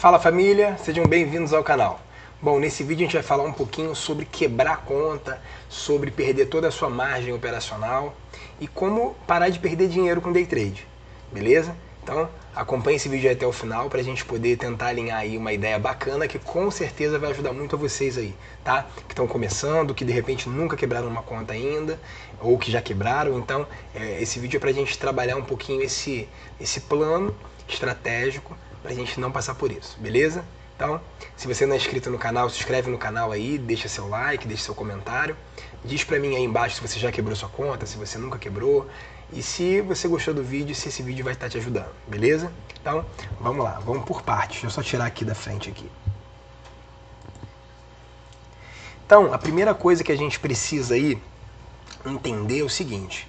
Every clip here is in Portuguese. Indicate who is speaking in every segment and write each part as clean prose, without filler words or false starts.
Speaker 1: Fala família, sejam bem-vindos ao canal. Bom, nesse vídeo a gente vai falar um pouquinho sobre quebrar conta, sobre perder toda a sua margem operacional e como parar de perder dinheiro com day trade, beleza? Então acompanhe esse vídeo até o final para a gente poder tentar alinhar aí uma ideia bacana que com certeza vai ajudar muito a vocês aí, tá? Que estão começando, que de repente nunca quebraram uma conta ainda ou que já quebraram. Então esse vídeo é para a gente trabalhar um pouquinho esse plano estratégico pra gente não passar por isso, beleza? Então, se você não é inscrito no canal, se inscreve no canal aí, deixa seu like, deixa seu comentário, diz pra mim aí embaixo se você já quebrou sua conta, se você nunca quebrou, e se você gostou do vídeo, se esse vídeo vai estar te ajudando, beleza? Então, vamos lá, vamos por partes, deixa eu só tirar aqui da frente aqui. Então, a primeira coisa que a gente precisa aí entender é o seguinte,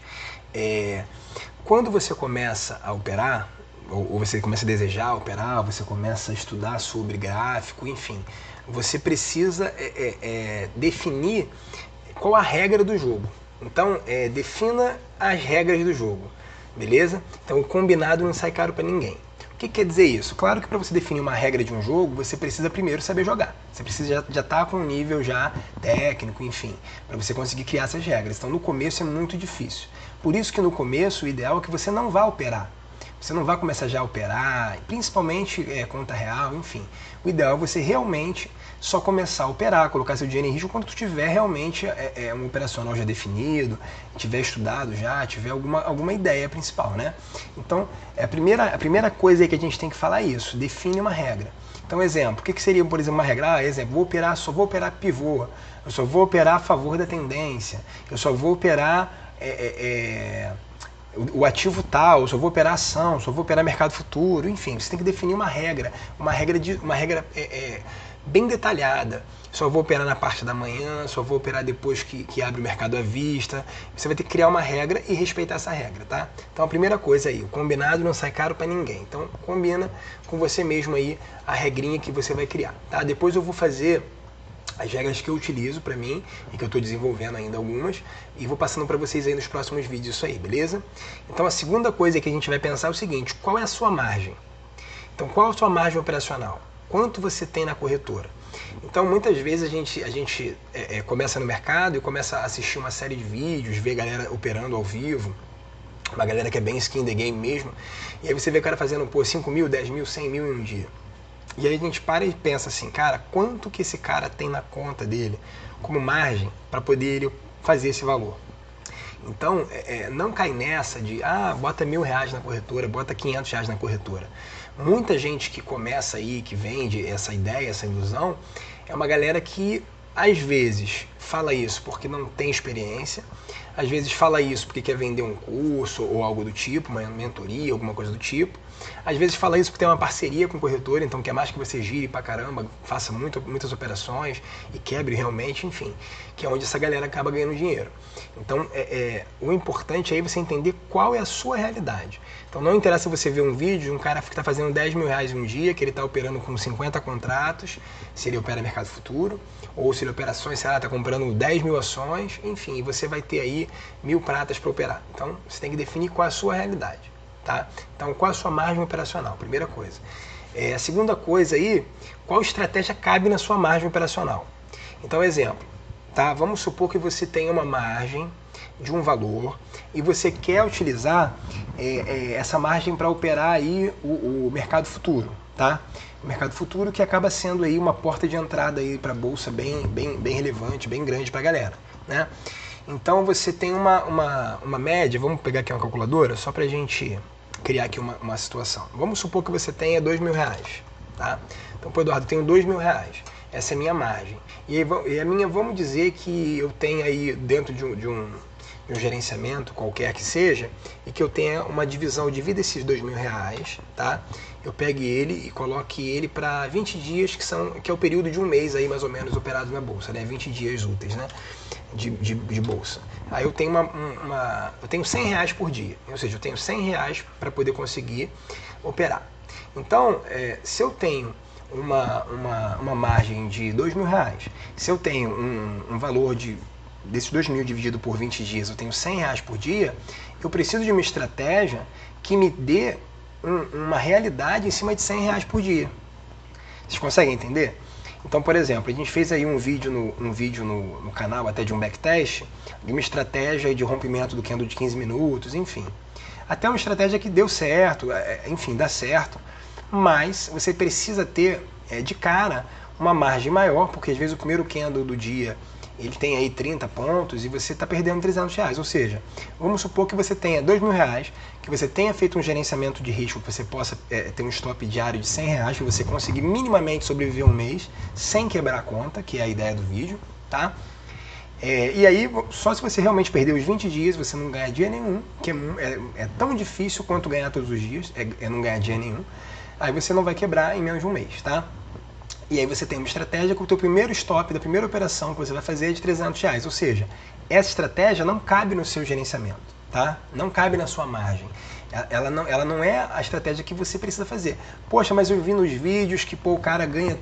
Speaker 1: quando você começa a operar, ou você começa a desejar operar, você começa a estudar sobre gráfico, enfim, você precisa definir qual a regra do jogo. Então, defina as regras do jogo, beleza? Então, o combinado não sai caro para ninguém. O que quer dizer isso? Claro que para você definir uma regra de um jogo, você precisa primeiro saber jogar. Você precisa já estar com um nível já técnico, enfim, para você conseguir criar essas regras. Então, no começo é muito difícil. Por isso que no começo o ideal é que você não vá operar. Você não vai começar já a operar, principalmente conta real, enfim. O ideal é você realmente só começar a operar, colocar seu dinheiro em risco quando tu tiver realmente um operacional já definido, tiver estudado já, tiver alguma ideia principal, né? Então, a primeira coisa aí que a gente tem que falar é isso, define uma regra. Então, exemplo, o que seria, por exemplo, uma regra? Exemplo, só vou operar pivô, eu só vou operar a favor da tendência, eu só vou operar o ativo tal, só vou operar ação, só vou operar mercado futuro, enfim, você tem que definir uma regra bem detalhada. Só vou operar na parte da manhã, só vou operar depois que abre o mercado à vista. Você vai ter que criar uma regra e respeitar essa regra, tá? Então a primeira coisa aí, o combinado não sai caro para ninguém. Então combina com você mesmo aí a regrinha que você vai criar, tá? Depois eu vou fazer as regras que eu utilizo para mim e que eu estou desenvolvendo ainda algumas e vou passando para vocês aí nos próximos vídeos isso aí, beleza? Então a segunda coisa que a gente vai pensar é o seguinte, qual é a sua margem? Então qual é a sua margem operacional? Quanto você tem na corretora? Então muitas vezes a gente começa no mercado e começa a assistir uma série de vídeos, ver galera operando ao vivo, uma galera que é bem skin the game mesmo, e aí você vê o cara fazendo 5 mil, 10 mil, 100 mil em um dia. E aí a gente para e pensa assim, cara, quanto que esse cara tem na conta dele como margem para poder ele fazer esse valor? Então, não cai nessa de, bota R$1.000 na corretora, bota R$500 na corretora. Muita gente que começa aí, que vende essa ideia, essa ilusão, é uma galera que às vezes fala isso porque não tem experiência, às vezes fala isso porque quer vender um curso ou algo do tipo, uma mentoria, alguma coisa do tipo. Às vezes fala isso porque tem uma parceria com o corretor, então quer mais que você gire pra caramba, faça muitas operações e quebre realmente, enfim, que é onde essa galera acaba ganhando dinheiro. Então, o importante é aí você entender qual é a sua realidade. Então não interessa você ver um vídeo de um cara que está fazendo R$10.000 em um dia, que ele está operando com 50 contratos, se ele opera mercado futuro, ou se ele opera ações, sei lá, está comprando 10 mil ações, enfim, e você vai ter aí 1.000 pratas para operar. Então você tem que definir qual é a sua realidade. Tá? Então, qual a sua margem operacional? Primeira coisa. A segunda coisa aí, qual estratégia cabe na sua margem operacional? Então, exemplo, tá? Vamos supor que você tem uma margem de um valor e você quer utilizar essa margem para operar aí o mercado futuro, tá? O mercado futuro que acaba sendo aí uma porta de entrada aí para a bolsa bem relevante, bem grande para a galera, né? Então você tem uma média, vamos pegar aqui uma calculadora, só para a gente criar aqui uma situação. Vamos supor que você tenha R$2.000, tá? Então, pô, Eduardo, eu tenho R$2.000, essa é a minha margem. E a minha, vamos dizer que eu tenho aí dentro de um gerenciamento, qualquer que seja, e que eu tenha uma divisão, eu divido esses R$2.000, tá? Eu pegue ele e coloque ele para 20 dias, que é o período de um mês aí, mais ou menos, operado na bolsa, né? 20 dias úteis, né? De bolsa. Aí eu tenho eu tenho R$100 por dia, ou seja, eu tenho R$100 para poder conseguir operar. Então, se eu tenho uma margem de R$2.000, se eu tenho um valor desses 2.000 dividido por 20 dias, eu tenho R$100 por dia, eu preciso de uma estratégia que me dê uma realidade em cima de R$100 por dia. Vocês conseguem entender? Então, por exemplo, a gente fez aí um vídeo no canal até de um backtest, de uma estratégia de rompimento do candle de 15 minutos, enfim. Até uma estratégia que deu certo, enfim, dá certo, mas você precisa ter de cara uma margem maior, porque às vezes o primeiro candle do dia ele tem aí 30 pontos e você está perdendo R$300. Ou seja, vamos supor que você tenha R$2.000, que você tenha feito um gerenciamento de risco, que você possa ter um stop diário de R$100, que você conseguir minimamente sobreviver um mês sem quebrar a conta, que é a ideia do vídeo, tá? E aí, só se você realmente perder os 20 dias, você não ganha dia nenhum, que é tão difícil quanto ganhar todos os dias, não ganhar dia nenhum, aí você não vai quebrar em menos de um mês, tá? E aí você tem uma estratégia que o teu primeiro stop da primeira operação que você vai fazer é de R$300. Ou seja, essa estratégia não cabe no seu gerenciamento, tá? Não cabe na sua margem. Ela não é a estratégia que você precisa fazer. Poxa, mas eu vi nos vídeos que o cara ganha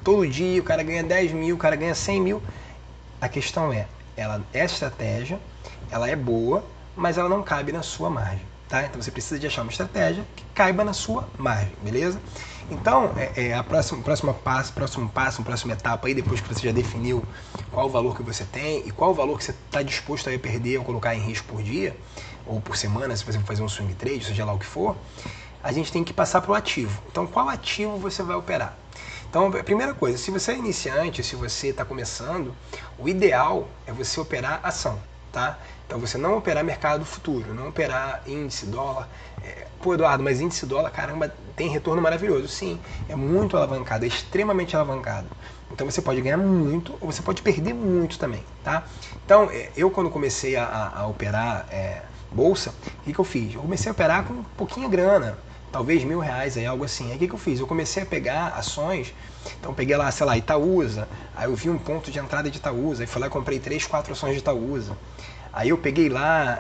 Speaker 1: todo dia, o cara ganha 10 mil, o cara ganha 100 mil. A questão essa estratégia, ela é boa, mas ela não cabe na sua margem, tá? Então você precisa de achar uma estratégia que caiba na sua margem, beleza? Então, a próxima etapa aí, depois que você já definiu qual o valor que você tem e qual o valor que você está disposto a perder ou colocar em risco por dia, ou por semana, se você for fazer um swing trade, seja lá o que for, a gente tem que passar para o ativo. Então, qual ativo você vai operar? Então, a primeira coisa, se você é iniciante, se você está começando, o ideal é você operar ação, tá? Então, você não operar mercado futuro, não operar índice, dólar. Pô, Eduardo, mas índice dólar, caramba, tem retorno maravilhoso. Sim, é muito alavancado, é extremamente alavancado. Então, você pode ganhar muito ou você pode perder muito também, tá? Então, eu quando comecei a operar bolsa, o que eu fiz? Eu comecei a operar com pouquinha grana, talvez R$1.000, aí, algo assim. Aí o que eu fiz? Eu comecei a pegar ações, então peguei lá, sei lá, Itaúsa, aí eu vi um ponto de entrada de Itaúsa, aí fui lá e comprei 3, 4 ações de Itaúsa. Aí eu peguei lá,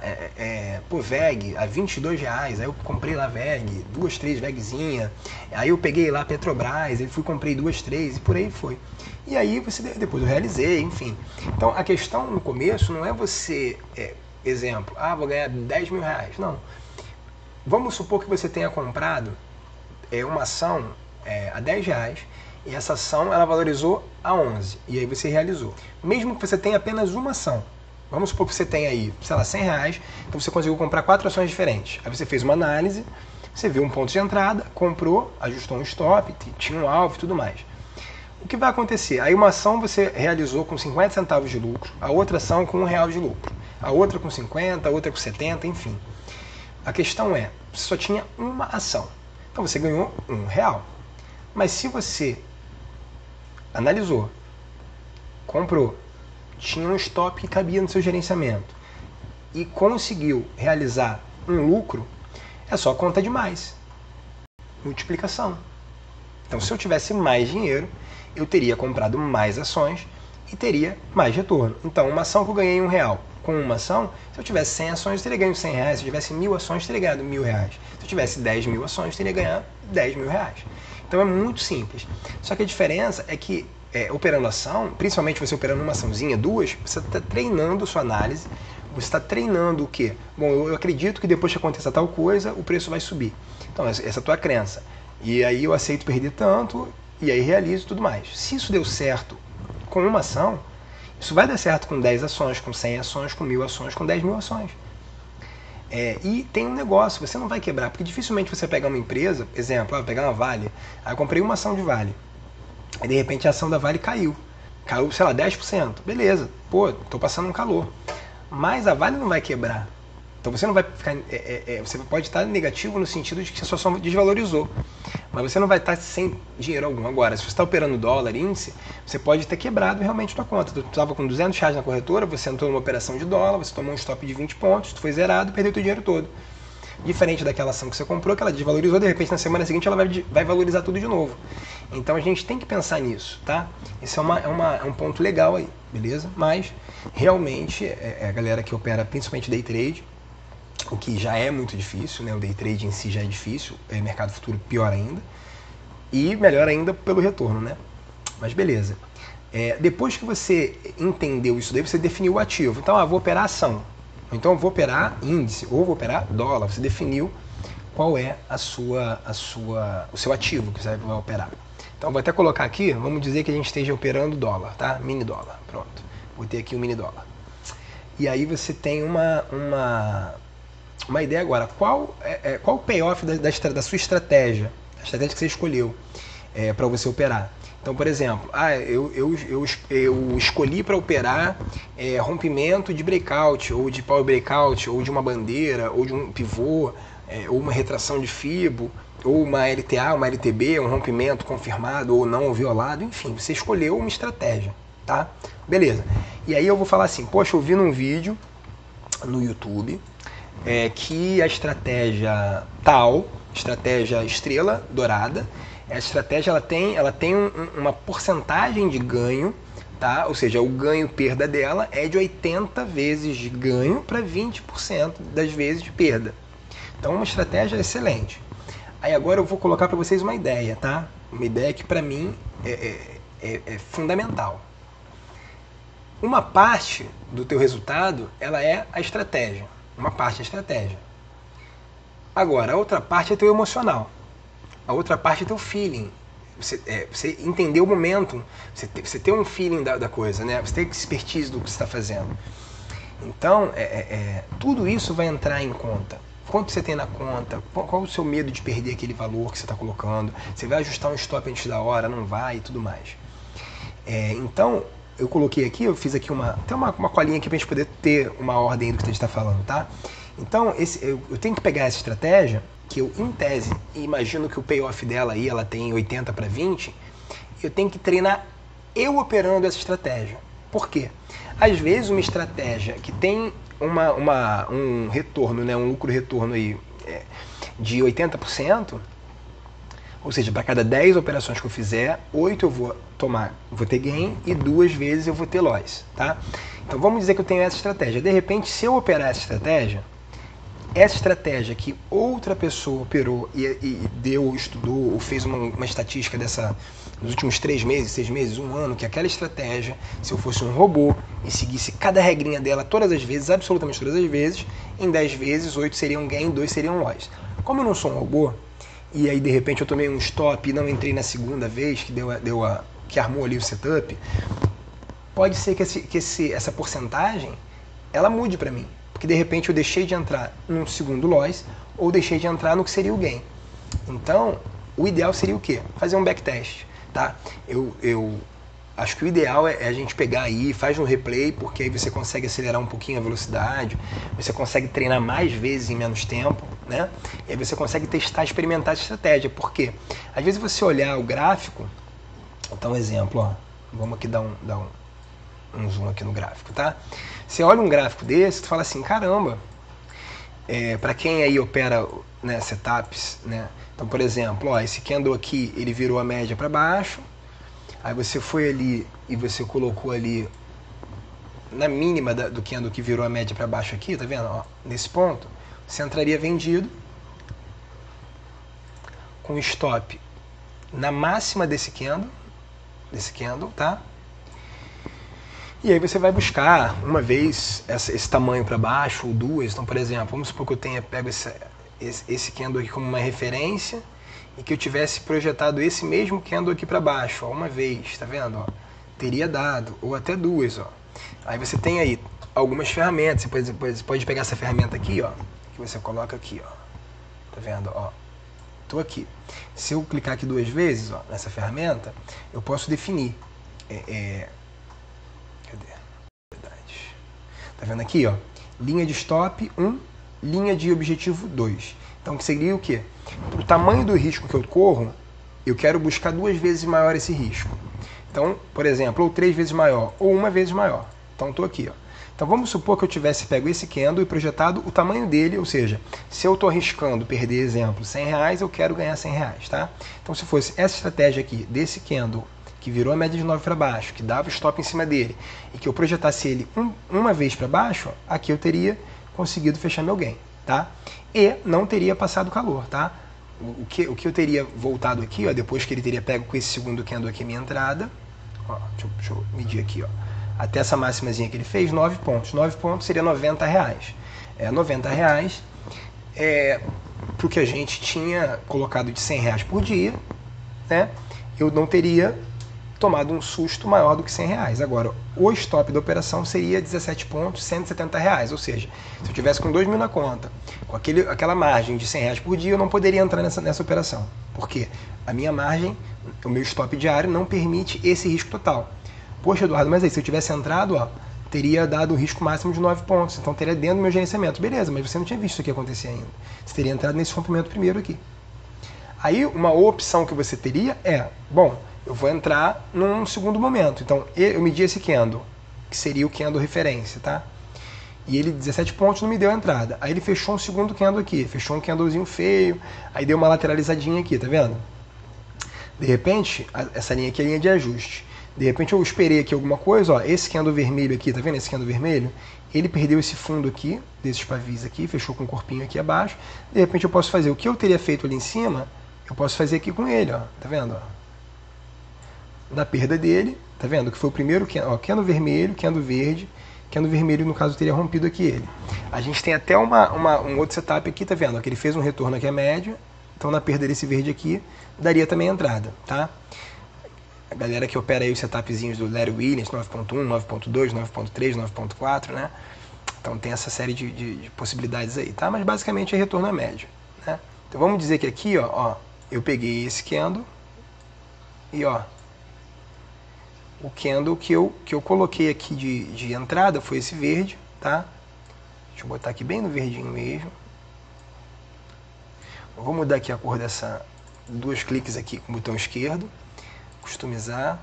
Speaker 1: VEG, a R$22, aí eu comprei lá VEG, 2, 3 VEGzinha. Aí eu peguei lá Petrobras, aí fui comprei 2, 3 e por aí foi. E aí depois eu realizei, enfim. Então a questão no começo não é você, exemplo, vou ganhar R$10.000, não. Vamos supor que você tenha comprado uma ação a R$10 e essa ação ela valorizou a 11 e aí você realizou. Mesmo que você tenha apenas uma ação, vamos supor que você tenha aí, sei lá, R$100, então você conseguiu comprar 4 ações diferentes. Aí você fez uma análise, você viu um ponto de entrada, comprou, ajustou um stop, tinha um alvo e tudo mais. O que vai acontecer? Aí uma ação você realizou com 50 centavos de lucro, a outra ação com R$1 de lucro, a outra com 50, a outra com 70, enfim. A questão você só tinha uma ação. Então você ganhou R$1. Mas se você analisou, comprou, tinha um stop que cabia no seu gerenciamento e conseguiu realizar um lucro, é só conta de mais. Multiplicação. Então se eu tivesse mais dinheiro, eu teria comprado mais ações e teria mais retorno. Então uma ação que eu ganhei R$1, com uma ação, se eu tivesse 100 ações, eu teria ganho R$100. Se eu tivesse 1.000 ações, eu teria ganhado R$1.000. Se eu tivesse 10.000 ações, eu teria ganhado R$10.000. Então é muito simples. Só que a diferença é que operando ação, principalmente você operando uma açãozinha, duas, você está treinando sua análise, você está treinando o quê? Bom, eu acredito que depois que aconteça tal coisa, o preço vai subir. Então essa é a tua crença. E aí eu aceito perder tanto, e aí realizo tudo mais. Se isso deu certo com uma ação, isso vai dar certo com 10 ações, com 100 ações, com 1.000 ações, com 10.000 ações. E tem um negócio, você não vai quebrar, porque dificilmente você pega uma empresa, exemplo, vou pegar uma Vale, aí eu comprei uma ação de Vale, aí de repente a ação da Vale caiu, sei lá, 10%, beleza, pô, tô passando um calor, mas a Vale não vai quebrar. Então você não vai ficar, você pode estar negativo no sentido de que a sua ação desvalorizou, mas você não vai estar sem dinheiro algum. Agora, se você está operando dólar, índice, você pode ter quebrado realmente sua conta. Tu estava com R$200 na corretora, você entrou numa operação de dólar, você tomou um stop de 20 pontos, tu foi zerado, perdeu teu dinheiro todo. Diferente daquela ação que você comprou, que ela desvalorizou, de repente na semana seguinte ela vai valorizar tudo de novo. Então a gente tem que pensar nisso, tá? Esse é um ponto legal aí, beleza? Mas realmente a galera que opera principalmente day trade, o que já é muito difícil, né? O day trade em si já é difícil, mercado futuro pior ainda, e melhor ainda pelo retorno, né? Mas beleza. Depois que você entendeu isso daí, você definiu o ativo. Então, vou operar ação, então eu vou operar índice, ou vou operar dólar. Você definiu qual é o seu ativo que você vai operar. Então vou até colocar aqui, vamos dizer que a gente esteja operando dólar, tá? Mini dólar, pronto. Botei aqui o mini dólar. E aí você tem uma ideia agora. Qual o payoff da sua estratégia? A estratégia que você escolheu para você operar. Então, por exemplo, eu escolhi para operar rompimento de breakout, ou de power breakout, ou de uma bandeira, ou de um pivô, ou uma retração de FIBO, ou uma LTA, uma LTB, um rompimento confirmado ou não violado, enfim, você escolheu uma estratégia, tá? Beleza. E aí eu vou falar assim, poxa, eu vi num vídeo no YouTube que a estratégia tal, estratégia estrela dourada, a estratégia ela tem uma porcentagem de ganho, tá? Ou seja, o ganho-perda dela é de 80 vezes de ganho para 20% das vezes de perda. Então, uma estratégia excelente. Aí agora eu vou colocar para vocês uma ideia, tá? Uma ideia que para mim é fundamental. Uma parte do teu resultado, ela é a estratégia. Uma parte é a estratégia. Agora, a outra parte é teu emocional. A outra parte é teu feeling. Você entender o momento, você ter um feeling da coisa, né? Você ter expertise do que você está fazendo. Então, tudo isso vai entrar em conta. Quanto você tem na conta, qual o seu medo de perder aquele valor que você está colocando, você vai ajustar um stop antes da hora, não vai e tudo mais. Então, eu coloquei aqui, eu fiz aqui até uma colinha aqui para a gente poder ter uma ordem do que a gente está falando, tá? Então, eu tenho que pegar essa estratégia, que eu, em tese, imagino que o payoff dela aí, ela tem 80 para 20, eu tenho que treinar eu operando essa estratégia. Por quê? Às vezes uma estratégia que tem um retorno, né, um lucro-retorno aí de 80%, ou seja, para cada 10 operações que eu fizer, 8 eu vou ter gain e 2 vezes eu vou ter loss, tá? Então vamos dizer que eu tenho essa estratégia. De repente, se eu operar essa estratégia que outra pessoa operou e estudou ou fez uma estatística nos últimos 3 meses, 6 meses, 1 ano, que aquela estratégia, se eu fosse um robô e seguisse cada regrinha dela todas as vezes, absolutamente todas as vezes, em 10 vezes, 8 seriam gain, 2 seriam loss. Como eu não sou um robô, e aí de repente eu tomei um stop e não entrei na segunda vez, que armou ali o setup, pode ser que essa porcentagem, ela mude para mim. Porque de repente eu deixei de entrar num segundo loss ou deixei de entrar no que seria o gain. Então, o ideal seria o quê? Fazer um backtest, tá? Eu acho que o ideal é a gente pegar aí, faz um replay, porque aí você consegue acelerar um pouquinho a velocidade, você consegue treinar mais vezes em menos tempo, né? E aí você consegue testar, experimentar essa estratégia. Por quê? Às vezes você olhar o gráfico, vou dar um exemplo, ó. Vamos aqui dar um zoom aqui no gráfico, tá? Você olha um gráfico desse, tu fala assim, caramba, para quem aí opera, né, setups, né? Então, por exemplo, ó, esse candle aqui, ele virou a média para baixo, aí você foi ali e você colocou ali na mínima do candle que virou a média para baixo aqui, tá vendo? Ó, nesse ponto, você entraria vendido com stop na máxima desse candle, tá? E aí você vai buscar uma vez esse tamanho para baixo ou duas. Então, por exemplo, vamos supor que eu pego esse candle aqui como uma referência e que eu tivesse projetado esse mesmo candle aqui para baixo, ó, uma vez, tá vendo? Ó, teria dado, ou até duas, ó. Aí você tem aí algumas ferramentas. Você pode pegar essa ferramenta aqui, ó, que você coloca aqui, ó. Tá vendo? Ó, tô aqui. Se eu clicar aqui 2 vezes, ó, nessa ferramenta, eu posso definir. Tá vendo aqui, ó? Linha de stop 1, linha de objetivo 2. Então, que seria o quê? O tamanho do risco que eu corro, eu quero buscar 2 vezes maior esse risco. Então, por exemplo, ou 3 vezes maior, ou 1 vez maior. Então, estou aqui, ó. Então, vamos supor que eu tivesse pego esse candle e projetado o tamanho dele, ou seja, se eu estou arriscando perder, exemplo, R$100, eu quero ganhar R$100, tá? Então, se fosse essa estratégia aqui, desse candle, que virou a média de 9 para baixo, que dava o stop em cima dele, e que eu projetasse ele uma vez para baixo, aqui eu teria conseguido fechar meu gain, tá? E não teria passado calor, tá? O que eu teria voltado aqui, ó, depois que ele teria pego com esse segundo candle aqui a minha entrada, ó, deixa eu medir aqui, ó, até essa máximazinha que ele fez, 9 pontos. 9 pontos seria R$90. R$90 pro que a gente tinha colocado de R$100 por dia, né? eu não teria tomado um susto maior do que R$100. Agora, o stop da operação seria 17 pontos, R$170. Ou seja, se eu tivesse com 2 mil na conta, com aquela margem de R$100 por dia, eu não poderia entrar nessa operação. Por quê? A minha margem, o meu stop diário não permite esse risco total. Poxa, Eduardo, mas aí se eu tivesse entrado, ó, teria dado o risco máximo de 9 pontos. Então teria dentro do meu gerenciamento. Beleza, mas você não tinha visto isso aqui acontecer ainda. Você teria entrado nesse rompimento primeiro aqui. Aí, uma opção que você teria é, bom, eu vou entrar num segundo momento. Então, eu medi esse candle, que seria o candle referência, tá? E ele, 17 pontos, não me deu a entrada. Aí ele fechou um segundo candle aqui, fechou um candlezinho feio, aí deu uma lateralizadinha aqui, tá vendo? De repente, essa linha aqui é a linha de ajuste. De repente eu esperei aqui alguma coisa, ó, esse candle vermelho aqui, tá vendo esse candle vermelho? Ele perdeu esse fundo aqui, desses pavis aqui, fechou com um corpinho aqui abaixo. De repente eu posso fazer o que eu teria feito ali em cima, eu posso fazer aqui com ele, ó, tá vendo? Ó? Na perda dele, tá vendo? Que foi o primeiro, ó, candle vermelho, candle verde, candle vermelho no caso teria rompido aqui ele. A gente tem até um outro setup aqui, tá vendo? Que ele fez um retorno aqui à média, então na perda desse verde aqui, daria também entrada, tá? A galera que opera aí os setupzinhos do Larry Williams, 9.1, 9.2, 9.3, 9.4, né? Então tem essa série de possibilidades aí, tá? Mas basicamente é retorno à média, né? Então vamos dizer que aqui, ó, eu peguei esse candle e, ó, o candle que eu coloquei aqui de entrada foi esse verde, tá? Deixa eu botar aqui bem no verdinho mesmo. Eu vou mudar aqui a cor dessa, 2 cliques aqui com o botão esquerdo, customizar.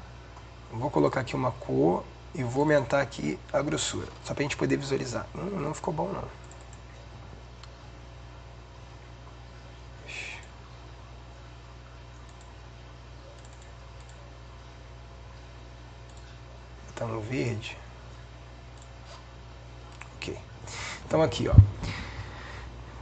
Speaker 1: Eu vou colocar aqui uma cor e vou aumentar aqui a grossura, só para a gente poder visualizar. Não ficou bom não. Tá no verde. Ok. Então aqui, ó.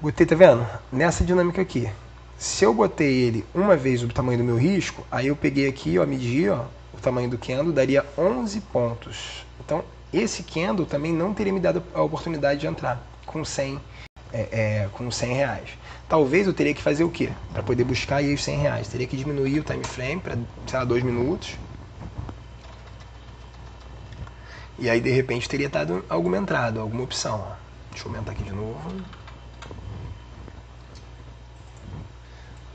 Speaker 1: Botei, tá vendo? Nessa dinâmica aqui. Se eu botei ele uma vez o tamanho do meu risco, aí eu peguei aqui, ó, medi, ó, o tamanho do candle, daria 11 pontos. Então, esse candle também não teria me dado a oportunidade de entrar com 100, com R$100. Talvez eu teria que fazer o quê? Para poder buscar aí os R$100. Teria que diminuir o time frame para, sei lá, 2 minutos. E aí, de repente, teria dado alguma entrada, alguma opção. Ó. Deixa eu aumentar aqui de novo.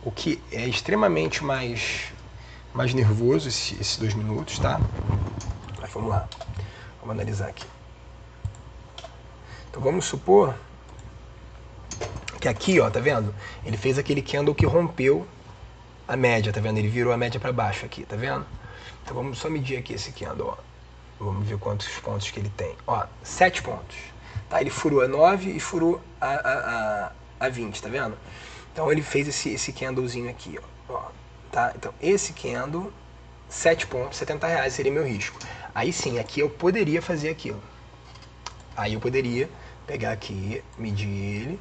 Speaker 1: O que é extremamente mais nervoso, esses 2 minutos, tá? Mas vamos lá. Vamos analisar aqui. Então, vamos supor que aqui, ó, tá vendo? Ele fez aquele candle que rompeu a média, tá vendo? Ele virou a média para baixo aqui, tá vendo? Então, vamos só medir aqui esse candle, ó. Vamos ver quantos pontos que ele tem. Ó, 7 pontos. Tá? Ele furou a 9 e furou a 20, tá vendo? Então ele fez esse candlezinho aqui, ó. Tá? Então esse candle, 7 pontos, R$70 seria meu risco. Aí sim, aqui eu poderia fazer aquilo. Aí eu poderia pegar aqui, medir ele,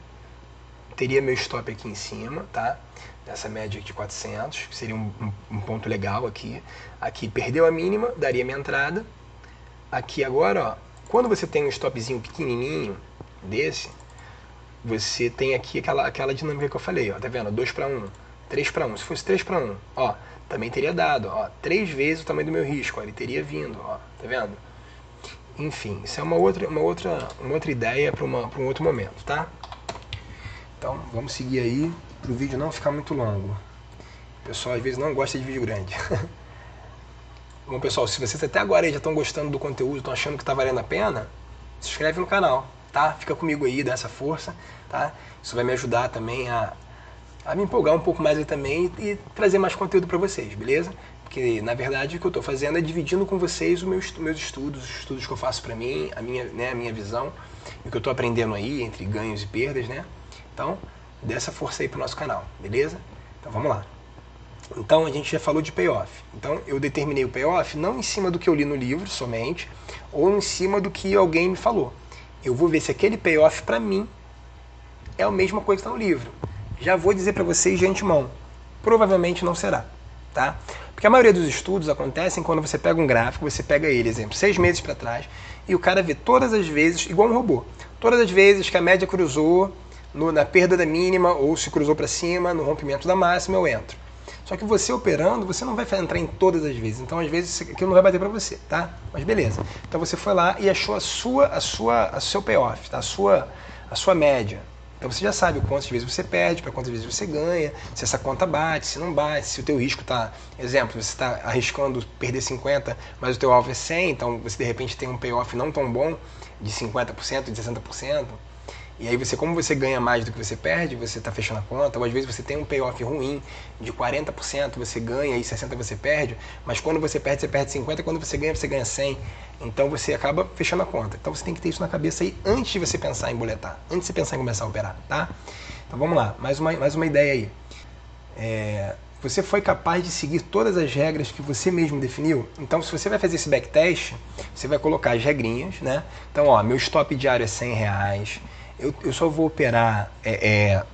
Speaker 1: teria meu stop aqui em cima, tá? Nessa média de 400, que seria um ponto legal aqui. Aqui perdeu a mínima, daria minha entrada. Aqui agora, ó, quando você tem um stopzinho pequenininho desse, você tem aqui aquela dinâmica que eu falei, ó, tá vendo? 2 para 1, 3 para 1. Se fosse 3 para 1, ó, também teria dado, ó, 3 vezes o tamanho do meu risco, ó, ele teria vindo, ó, tá vendo? Enfim, isso é uma outra ideia para um outro momento, tá? Então, vamos seguir aí, para o vídeo não ficar muito longo. O pessoal às vezes não gosta de vídeo grande. Bom, pessoal, se vocês até agora já estão gostando do conteúdo, estão achando que está valendo a pena, se inscreve no canal, tá? Fica comigo aí, dá essa força, tá? Isso vai me ajudar também a me empolgar um pouco mais aí também e trazer mais conteúdo para vocês, beleza? Porque, na verdade, o que eu estou fazendo é dividindo com vocês os meus estudos, os estudos que eu faço para mim, a minha visão, o que eu estou aprendendo aí, entre ganhos e perdas, né? Então, dê essa força aí pro nosso canal, beleza? Então, vamos lá. Então, a gente já falou de payoff. Então, eu determinei o payoff não em cima do que eu li no livro somente, ou em cima do que alguém me falou. Eu vou ver se aquele payoff para mim é a mesma coisa que está no livro. Já vou dizer para vocês de antemão, provavelmente não será, tá? Porque a maioria dos estudos acontecem quando você pega um gráfico, você pega ele, exemplo, 6 meses para trás, e o cara vê todas as vezes, igual um robô, todas as vezes que a média cruzou na perda da mínima, ou se cruzou para cima, no rompimento da máxima, eu entro. Só que você operando, você não vai entrar em todas as vezes. Então, às vezes, aquilo não vai bater para você, tá? Mas beleza. Então, você foi lá e achou o seu payoff, tá? A sua média. Então, você já sabe quantas vezes você perde, para quantas vezes você ganha, se essa conta bate, se não bate, se o teu risco está... Exemplo, você está arriscando perder 50, mas o teu alvo é 100, então você, de repente, tem um payoff não tão bom, de 50%, de 60%. E aí, como você ganha mais do que você perde, você está fechando a conta, ou às vezes você tem um payoff ruim de 40%, você ganha e 60% você perde, mas quando você perde 50%, quando você ganha 100%. Então você acaba fechando a conta. Então você tem que ter isso na cabeça aí antes de você pensar em boletar, antes de você pensar em começar a operar, tá? Então vamos lá, mais uma ideia aí. Você foi capaz de seguir todas as regras que você mesmo definiu? Então, se você vai fazer esse backtest, você vai colocar as regrinhas, né? Então, ó, meu stop diário é R$100. Eu só vou operar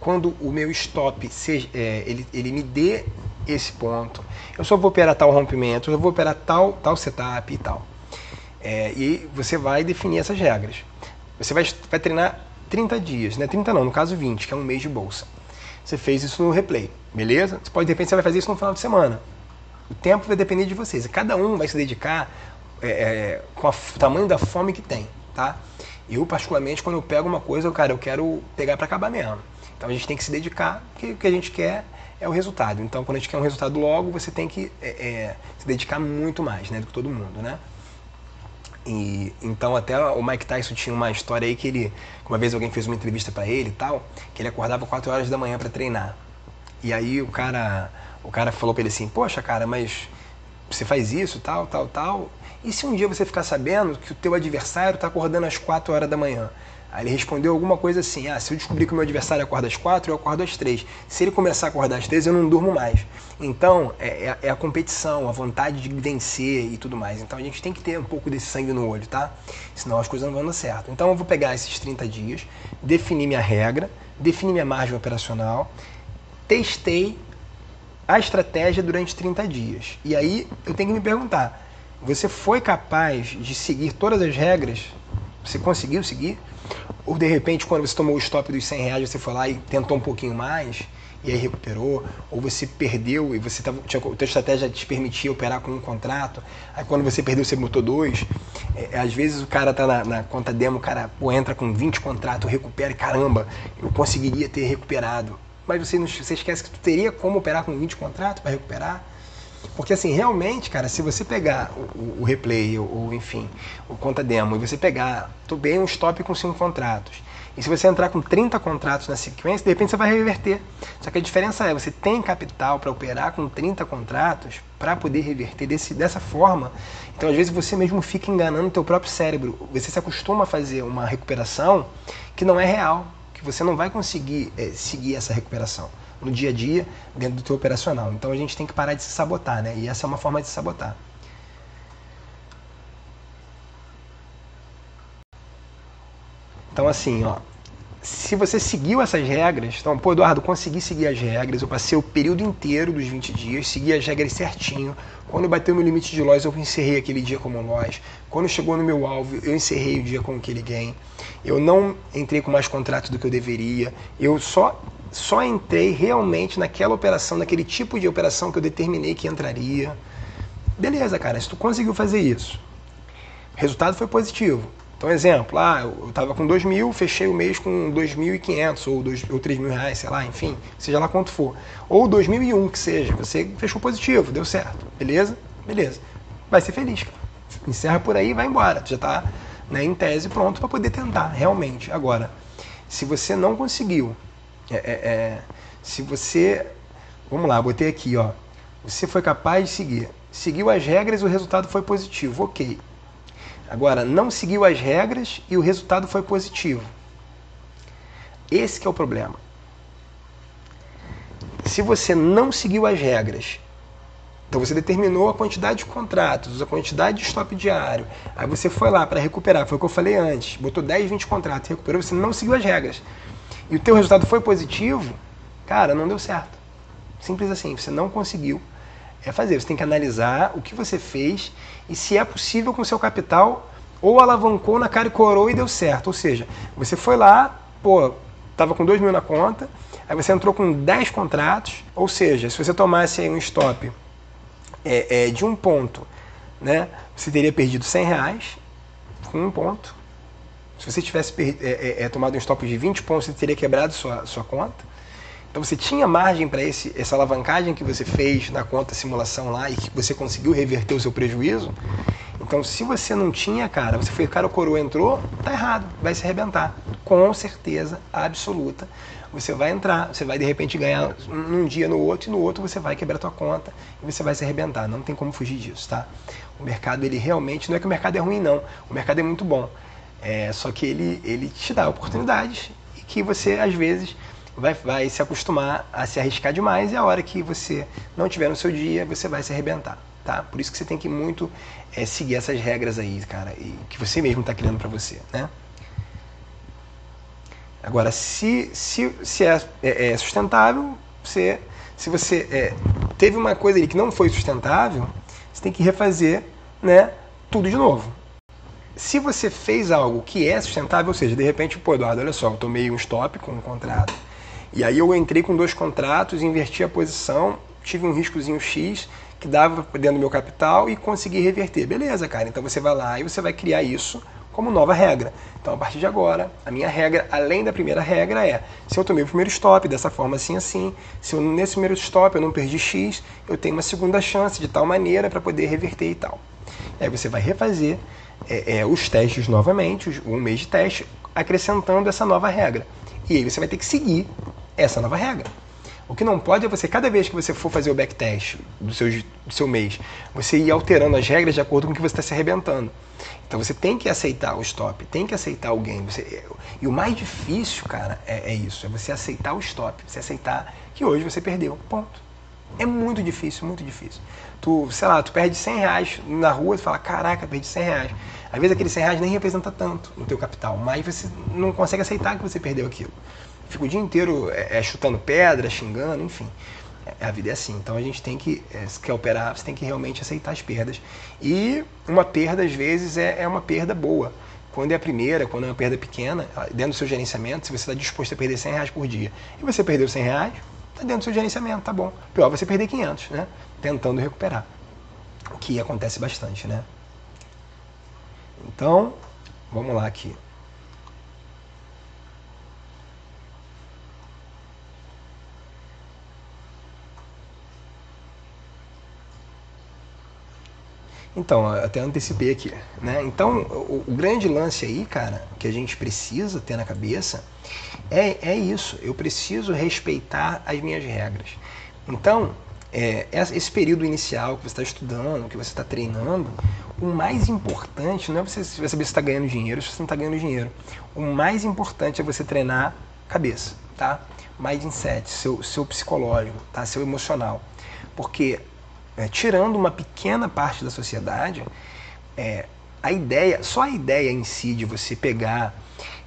Speaker 1: quando o meu stop ele me dê esse ponto. Eu só vou operar tal rompimento, eu vou operar tal setup e tal. E você vai definir essas regras. Você vai treinar 30 dias, né? 30 não, no caso 20, que é um mês de bolsa. Você fez isso no replay, beleza? De repente você vai fazer isso no final de semana. O tempo vai depender de vocês. Cada um vai se dedicar com o tamanho da fome que tem, tá? Eu, particularmente, quando eu pego uma coisa, eu quero pegar para acabar mesmo. Então a gente tem que se dedicar, porque o que a gente quer é o resultado. Então, quando a gente quer um resultado logo, você tem que se dedicar muito mais, né, do que todo mundo, né? Então até o Mike Tyson tinha uma história aí que uma vez alguém fez uma entrevista para ele e tal, que ele acordava 4 horas da manhã para treinar. E aí o cara falou para ele assim: poxa, cara, mas você faz isso, tal. E se um dia você ficar sabendo que o teu adversário está acordando às 4 horas da manhã? Aí ele respondeu alguma coisa assim: se eu descobrir que o meu adversário acorda às 4, eu acordo às 3. Se ele começar a acordar às 3, eu não durmo mais. Então, é a competição, a vontade de vencer e tudo mais. Então, a gente tem que ter um pouco desse sangue no olho, tá? Senão as coisas não vão dar certo. Então, eu vou pegar esses 30 dias, definir minha regra, definir minha margem operacional, testei a estratégia durante 30 dias. E aí, eu tenho que me perguntar: você foi capaz de seguir todas as regras? Você conseguiu seguir? Ou de repente, quando você tomou o stop dos R$100, você foi lá e tentou um pouquinho mais e aí recuperou? Ou você perdeu e a tua estratégia te permitia operar com um contrato, aí quando você perdeu você botou 2? Às vezes o cara tá na conta demo, o cara entra com 20 contratos, recupera e caramba, eu conseguiria ter recuperado. Mas você esquece que tu teria como operar com 20 contratos para recuperar? Porque assim, realmente, cara, se você pegar o replay, ou enfim, o conta demo, e você pegar, bem um stop com 5 contratos, e se você entrar com 30 contratos na sequência, de repente você vai reverter. Só que a diferença você tem capital para operar com 30 contratos para poder reverter dessa forma. Então, às vezes, você mesmo fica enganando o teu próprio cérebro. Você se acostuma a fazer uma recuperação que não é real, que você não vai conseguir seguir essa recuperação no dia a dia, dentro do teu operacional. Então a gente tem que parar de se sabotar, né? E essa é uma forma de se sabotar. Então assim, ó, se você seguiu essas regras, então, pô, Eduardo, consegui seguir as regras, eu passei o período inteiro dos 20 dias, segui as regras certinho. Quando bateu meu limite de loss, eu encerrei aquele dia como loss. Quando chegou no meu alvo, eu encerrei o dia com aquele gain. Eu não entrei com mais contratos do que eu deveria. Eu só entrei realmente naquela operação, naquele tipo de operação que eu determinei que entraria. Beleza, cara, se tu conseguiu fazer isso, o resultado foi positivo. Então, exemplo, eu estava com 2.000, fechei o mês com 2.500 ou 3.000 reais, sei lá, enfim, seja lá quanto for. Ou 2001, que seja, você fechou positivo, deu certo, beleza? Beleza. Vai ser feliz, cara. Encerra por aí e vai embora. Tu já está, né, em tese pronto para poder tentar, realmente. Agora, se você não conseguiu, se você, vamos lá, botei aqui, ó, você foi capaz de seguiu as regras e o resultado foi positivo, ok. Agora, não seguiu as regras e o resultado foi positivo. Esse que é o problema. Se você não seguiu as regras, então você determinou a quantidade de contratos, a quantidade de stop diário, aí você foi lá para recuperar, foi o que eu falei antes, botou 10, 20 contratos, recuperou, você não seguiu as regras. E o teu resultado foi positivo, cara, não deu certo. Simples assim, você não conseguiu fazer. Você tem que analisar o que você fez e se é possível com o seu capital, ou alavancou na cara e coroa e deu certo. Ou seja, você foi lá, tava com 2.000 na conta, Aí você entrou com 10 contratos, ou seja, se você tomasse aí um stop de um ponto, né, você teria perdido R$100 com um ponto. Se você tivesse tomado um stop de 20 pontos, você teria quebrado sua conta. Então você tinha margem para essa alavancagem que você fez na conta simulação lá e que você conseguiu reverter o seu prejuízo. Então se você não tinha, cara, você foi cara, o coroa entrou, tá errado, vai se arrebentar. Com certeza absoluta. Você vai entrar, você vai de repente ganhar num dia, no outro, e no outro você vai quebrar a tua conta e você vai se arrebentar. Não tem como fugir disso, tá? O mercado, ele realmente, não é que o mercado é ruim, não. O mercado é muito bom. Só que ele te dá oportunidades e que você, às vezes, vai se acostumar a se arriscar demais e a hora que você não tiver no seu dia, você vai se arrebentar, tá? Por isso que você tem que muito seguir essas regras aí, cara, que você mesmo está criando para você, né? Agora, se é sustentável, se você teve uma coisa ali que não foi sustentável, você tem que refazer, né, tudo de novo. Se você fez algo que é sustentável, ou seja, de repente, pô, Eduardo, olha só, eu tomei um stop com um contrato, e aí eu entrei com 2 contratos, inverti a posição, tive um riscozinho X que dava dentro do meu capital e consegui reverter. Beleza, cara, então você vai lá e você vai criar isso como nova regra. Então, a partir de agora, a minha regra, além da primeira regra, se eu tomei o primeiro stop dessa forma assim, se nesse primeiro stop eu não perdi X, eu tenho uma segunda chance de tal maneira para poder reverter e tal. Aí você vai refazer os testes novamente, um mês de teste, acrescentando essa nova regra. E aí você vai ter que seguir essa nova regra. O que não pode é você, cada vez que você for fazer o backtest do seu mês, você ir alterando as regras de acordo com o que você está se arrebentando. Então você tem que aceitar o stop, tem que aceitar o gain. E o mais difícil, cara, é isso, é você aceitar o stop, você aceitar que hoje você perdeu, ponto. É muito difícil, muito difícil. Tu perde R$100 na rua, tu fala, caraca, perdi R$100. Às vezes aquele R$100 nem representa tanto no teu capital, mas você não consegue aceitar que você perdeu aquilo. Fica o dia inteiro chutando pedra, xingando, enfim. A vida é assim. Então a gente tem que, se quer operar, você tem que realmente aceitar as perdas. E uma perda, às vezes, é uma perda boa. Quando é a primeira, quando é uma perda pequena, dentro do seu gerenciamento, se você está disposto a perder R$100 por dia e você perdeu R$100, está dentro do seu gerenciamento, tá bom. Pior você perder 500, né? Tentando recuperar. O que acontece bastante, né? Então, vamos lá aqui. Então, até antecipei aqui, né? Então, o grande lance aí, cara, que a gente precisa ter na cabeça é isso. Eu preciso respeitar as minhas regras. Então, esse período inicial que você está estudando, que você está treinando, o mais importante não é você saber se está ganhando dinheiro, se você não está ganhando dinheiro. O mais importante é você treinar cabeça, tá? Mindset, seu psicológico, tá? Seu emocional. Porque tirando uma pequena parte da sociedade, só a ideia em si de você pegar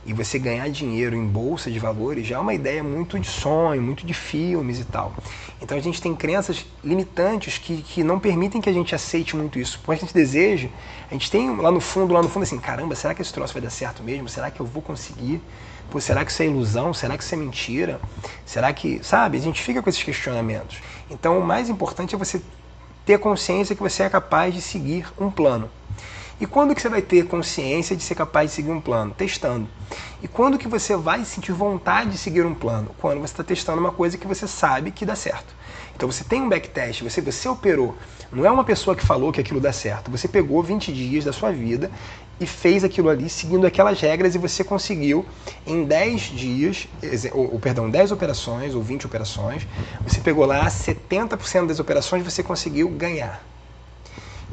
Speaker 1: e você ganhar dinheiro em bolsa de valores já é uma ideia muito de sonho, muito de filmes e tal. Então a gente tem crenças limitantes que não permitem que a gente aceite muito isso. Por mais que a gente deseje, a gente tem lá no fundo assim, caramba, será que esse troço vai dar certo mesmo? Será que eu vou conseguir? Pô, será que isso é ilusão? Será que isso é mentira? Será que, sabe? A gente fica com esses questionamentos. Então o mais importante é você ter consciência que você é capaz de seguir um plano. E quando que você vai ter consciência de ser capaz de seguir um plano? Testando. E quando que você vai sentir vontade de seguir um plano? Quando você está testando uma coisa que você sabe que dá certo. Então você tem um backtest, você operou. Não é uma pessoa que falou que aquilo dá certo. Você pegou 20 dias da sua vida e fez aquilo ali seguindo aquelas regras e você conseguiu em 10 dias, 10 operações ou 20 operações, você pegou lá 70% das operações você conseguiu ganhar.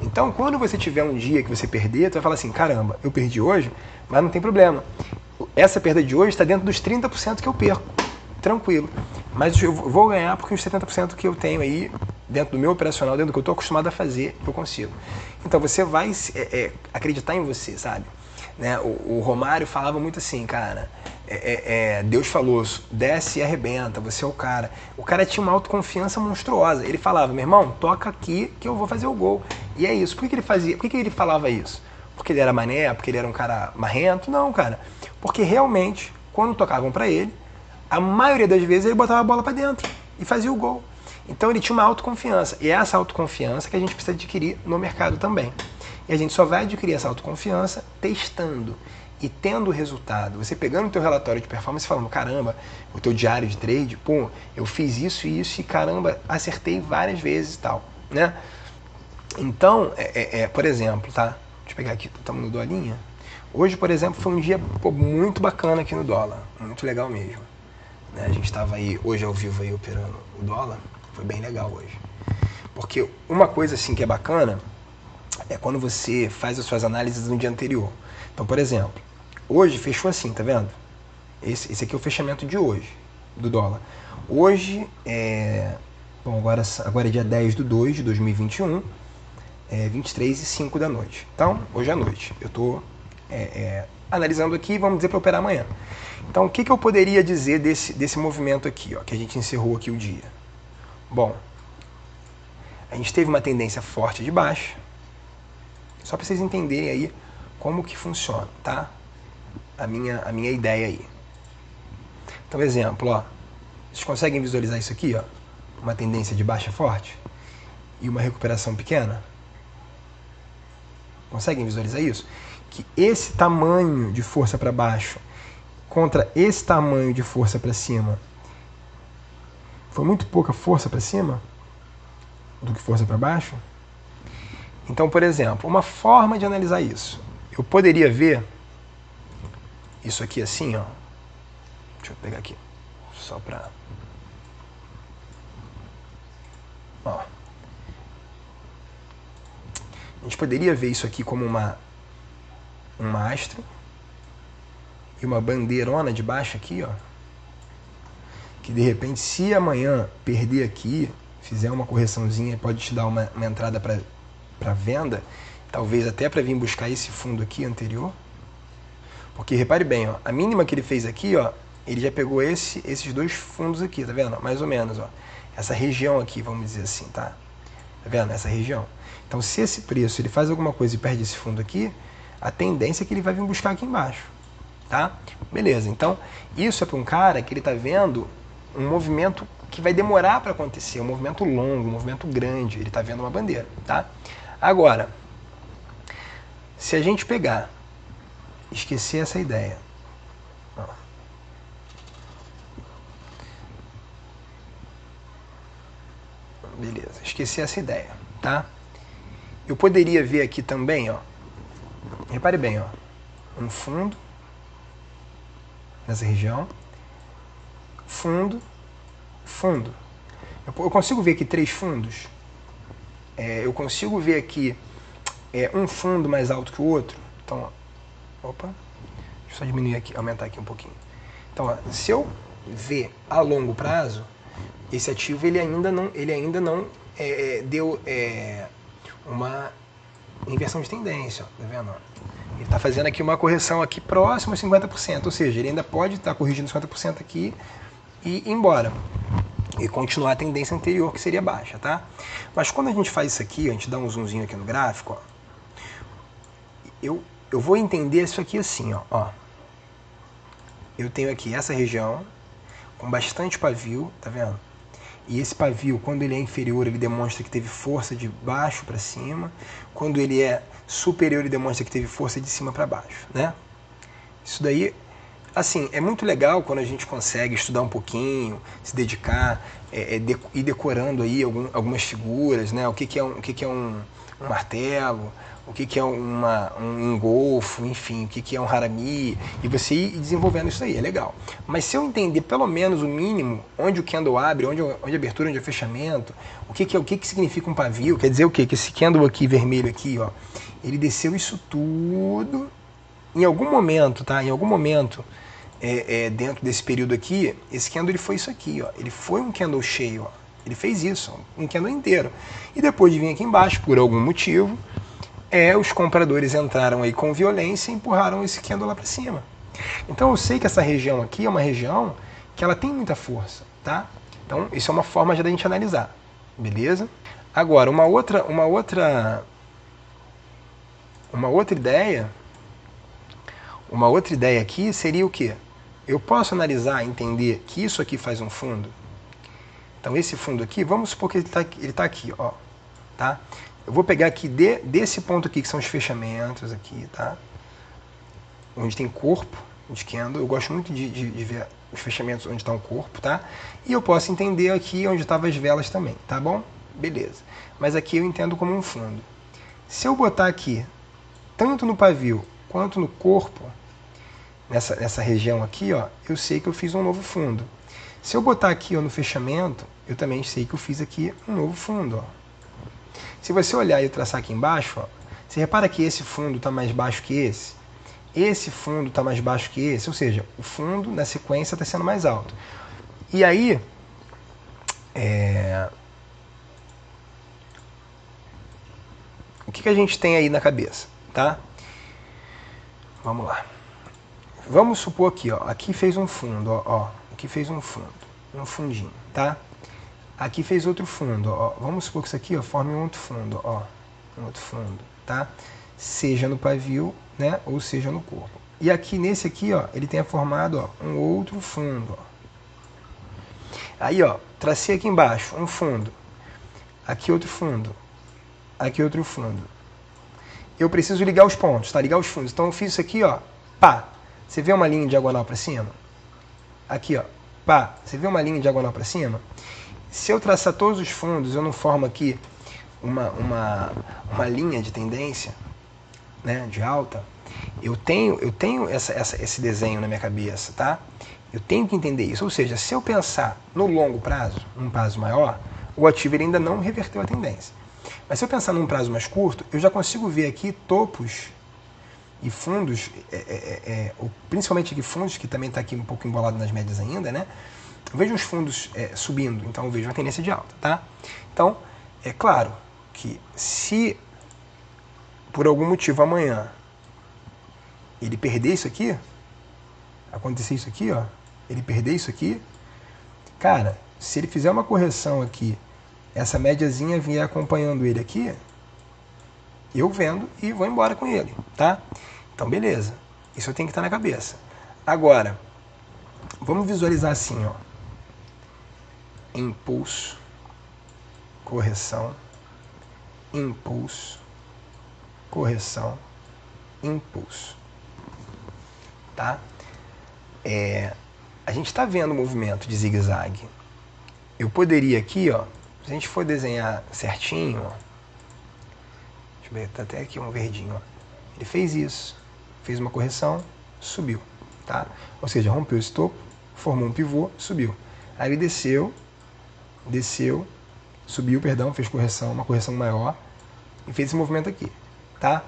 Speaker 1: Então, quando você tiver um dia que você perder, você vai falar assim, caramba, eu perdi hoje, mas não tem problema. Essa perda de hoje está dentro dos 30% que eu perco. Tranquilo. Mas eu vou ganhar porque os 70% que eu tenho aí, dentro do meu operacional, dentro do que eu estou acostumado a fazer, eu consigo. Então, você vai acreditar em você, sabe? Né? O Romário falava muito assim, cara, Deus falou, desce e arrebenta, você é o cara. O cara tinha uma autoconfiança monstruosa. Ele falava, meu irmão, toca aqui que eu vou fazer o gol. E é isso. Por que ele fazia? Por que ele falava isso? Porque ele era mané? Porque ele era um cara marrento? Não, cara. Porque realmente, quando tocavam pra ele, a maioria das vezes ele botava a bola para dentro e fazia o gol. Então ele tinha uma autoconfiança. E é essa autoconfiança que a gente precisa adquirir no mercado também. E a gente só vai adquirir essa autoconfiança testando e tendo o resultado. Você pegando o teu relatório de performance e falando, caramba, o teu diário de trade, pô, eu fiz isso e isso e caramba, acertei várias vezes e tal, né? Então, por exemplo, tá? Deixa eu pegar aqui, estamos no dolinha. Hoje, por exemplo, foi um dia muito bacana aqui no dólar, muito legal mesmo. Né? A gente estava aí, hoje ao vivo aí operando o dólar, foi bem legal hoje. Porque uma coisa assim que é bacana é quando você faz as suas análises no dia anterior. Então, por exemplo, hoje fechou assim, tá vendo? Esse aqui é o fechamento de hoje, do dólar. Hoje bom, agora é dia 10/2 de 2021, 23h05 da noite. Então, hoje à noite, eu estou analisando aqui, vamos dizer para operar amanhã. Então, o que eu poderia dizer desse movimento aqui, ó, que a gente encerrou aqui o dia? Bom, a gente teve uma tendência forte de baixa, só para vocês entenderem aí como que funciona, tá? A minha ideia aí. Então, exemplo, ó, vocês conseguem visualizar isso aqui, ó? Uma tendência de baixa forte e uma recuperação pequena? Conseguem visualizar isso? Que esse tamanho de força para baixo contra esse tamanho de força para cima foi muito pouca força para cima do que força para baixo? Então, por exemplo, uma forma de analisar isso. Eu poderia ver isso aqui assim, ó. Deixa eu pegar aqui, só para... Ó. A gente poderia ver isso aqui como um mastro e uma bandeirona de baixo aqui, ó. Que de repente, se amanhã perder aqui, fizer uma correçãozinha, pode te dar uma entrada para venda, talvez até para vir buscar esse fundo aqui anterior. Porque repare bem, ó, a mínima que ele fez aqui, ó, ele já pegou esses dois fundos aqui, tá vendo? Mais ou menos, ó. Essa região aqui, vamos dizer assim, tá? Tá vendo? Essa região. Então, se esse preço ele faz alguma coisa e perde esse fundo aqui, a tendência é que ele vai vir buscar aqui embaixo, tá? Beleza. Então, isso é para um cara que ele tá vendo um movimento que vai demorar para acontecer, um movimento longo, um movimento grande. Ele tá vendo uma bandeira, tá? Agora, se a gente pegar, esquecer essa ideia, ó. Beleza, esqueci essa ideia, tá? Eu poderia ver aqui também, ó. Repare bem, ó. Um fundo nessa região, fundo, fundo. Eu consigo ver aqui 3 fundos. Eu consigo ver aqui um fundo mais alto que o outro. Então, ó, opa, deixa eu só diminuir aqui, aumentar aqui um pouquinho. Então, ó, se eu ver a longo prazo, esse ativo ele ainda não deu uma inversão de tendência, ó, tá vendo? Ele está fazendo aqui uma correção aqui próximo a 50%, ou seja, ele ainda pode estar corrigindo 50% aqui e ir embora e continuar a tendência anterior, que seria baixa, tá? Mas quando a gente faz isso aqui, a gente dá um zoomzinho aqui no gráfico, ó, eu vou entender isso aqui assim, ó. Eu tenho aqui essa região com bastante pavio, tá vendo? E esse pavio, quando ele é inferior, ele demonstra que teve força de baixo para cima. Quando ele é superior, ele demonstra que teve força de cima para baixo, né? Isso daí, assim, é muito legal quando a gente consegue estudar um pouquinho, se dedicar, ir decorando aí algumas figuras, né? O que é um martelo, o que é um engolfo, enfim, o que é um harami, e você ir desenvolvendo isso aí, é legal. Mas se eu entender pelo menos o mínimo, onde o candle abre, onde a abertura, onde é o fechamento, o que significa um pavio, quer dizer o quê? Que esse candle aqui, vermelho aqui, ó, ele desceu isso tudo, em algum momento, tá? Em algum momento, dentro desse período aqui, esse candle ele foi isso aqui, ó, ele foi um candle cheio, ó, ele fez isso, um candle inteiro. E depois de vir aqui embaixo, por algum motivo, os compradores entraram aí com violência e empurraram esse candle lá para cima. Então eu sei que essa região aqui é uma região que ela tem muita força, tá? Então isso é uma forma já da gente analisar, beleza? Agora, uma outra ideia aqui seria o quê? eu posso analisar, entender que isso aqui faz um fundo. Então esse fundo aqui, vamos supor que ele tá aqui, ó, tá? Eu vou pegar aqui desse ponto aqui, que são os fechamentos aqui, tá? Onde tem corpo de candle, eu gosto muito de ver os fechamentos onde está o corpo, tá? E eu posso entender aqui onde estavam as velas também, tá bom? Beleza. Mas aqui eu entendo como um fundo. Se eu botar aqui, tanto no pavio quanto no corpo, nessa região aqui, ó, eu sei que eu fiz um novo fundo. Se eu botar aqui, ó, no fechamento, eu também sei que eu fiz aqui um novo fundo, ó. Se você olhar e traçar aqui embaixo, ó, você repara que esse fundo está mais baixo que esse fundo está mais baixo que esse, ou seja, o fundo na sequência está sendo mais alto. E aí, o que a gente tem aí na cabeça, tá? Vamos lá. Vamos supor aqui, ó, aqui fez um fundo, ó, aqui fez um fundo, um fundinho, tá? Aqui fez outro fundo, ó. Vamos supor que isso aqui, ó, forme um outro fundo, ó, um outro fundo, tá? Seja no pavio, né, ou seja no corpo. E aqui nesse aqui, ó, ele tenha formado, ó, um outro fundo, ó. Aí, ó, tracei aqui embaixo um fundo, aqui outro fundo, aqui outro fundo. Eu preciso ligar os pontos, tá? Ligar os fundos. Então eu fiz isso aqui, ó, pá. Você vê uma linha diagonal para cima? Aqui, ó, pá. Você vê uma linha diagonal para cima? Se eu traçar todos os fundos, eu não formo aqui uma linha de tendência, né, de alta. Eu tenho esse desenho na minha cabeça, tá? Eu tenho que entender isso. Ou seja, se eu pensar no longo prazo, um prazo maior, o ativo ele ainda não reverteu a tendência. Mas se eu pensar num prazo mais curto, eu já consigo ver aqui topos e fundos, principalmente aqui fundos, que também está aqui um pouco embolado nas médias ainda, né? Eu vejo os fundos subindo, então eu vejo uma tendência de alta, tá? Então, é claro que se por algum motivo amanhã ele perder isso aqui, acontecer isso aqui, ó, ele perder isso aqui, cara, se ele fizer uma correção aqui, essa médiazinha vier acompanhando ele aqui, eu vendo e vou embora com ele, tá? Então, beleza. Isso eu tenho que estar na cabeça. Agora, vamos visualizar assim, ó. Impulso, correção, impulso, correção, impulso. Tá? A gente está vendo o movimento de zigue-zague. Eu poderia aqui, ó, se a gente for desenhar certinho, ó, deixa eu ver, tá até aqui um verdinho, ó. Ele fez isso, fez uma correção, subiu, tá? Ou seja, rompeu esse topo, formou um pivô, subiu. Aí ele desceu, subiu, perdão, fez correção, uma correção maior e fez esse movimento aqui, tá?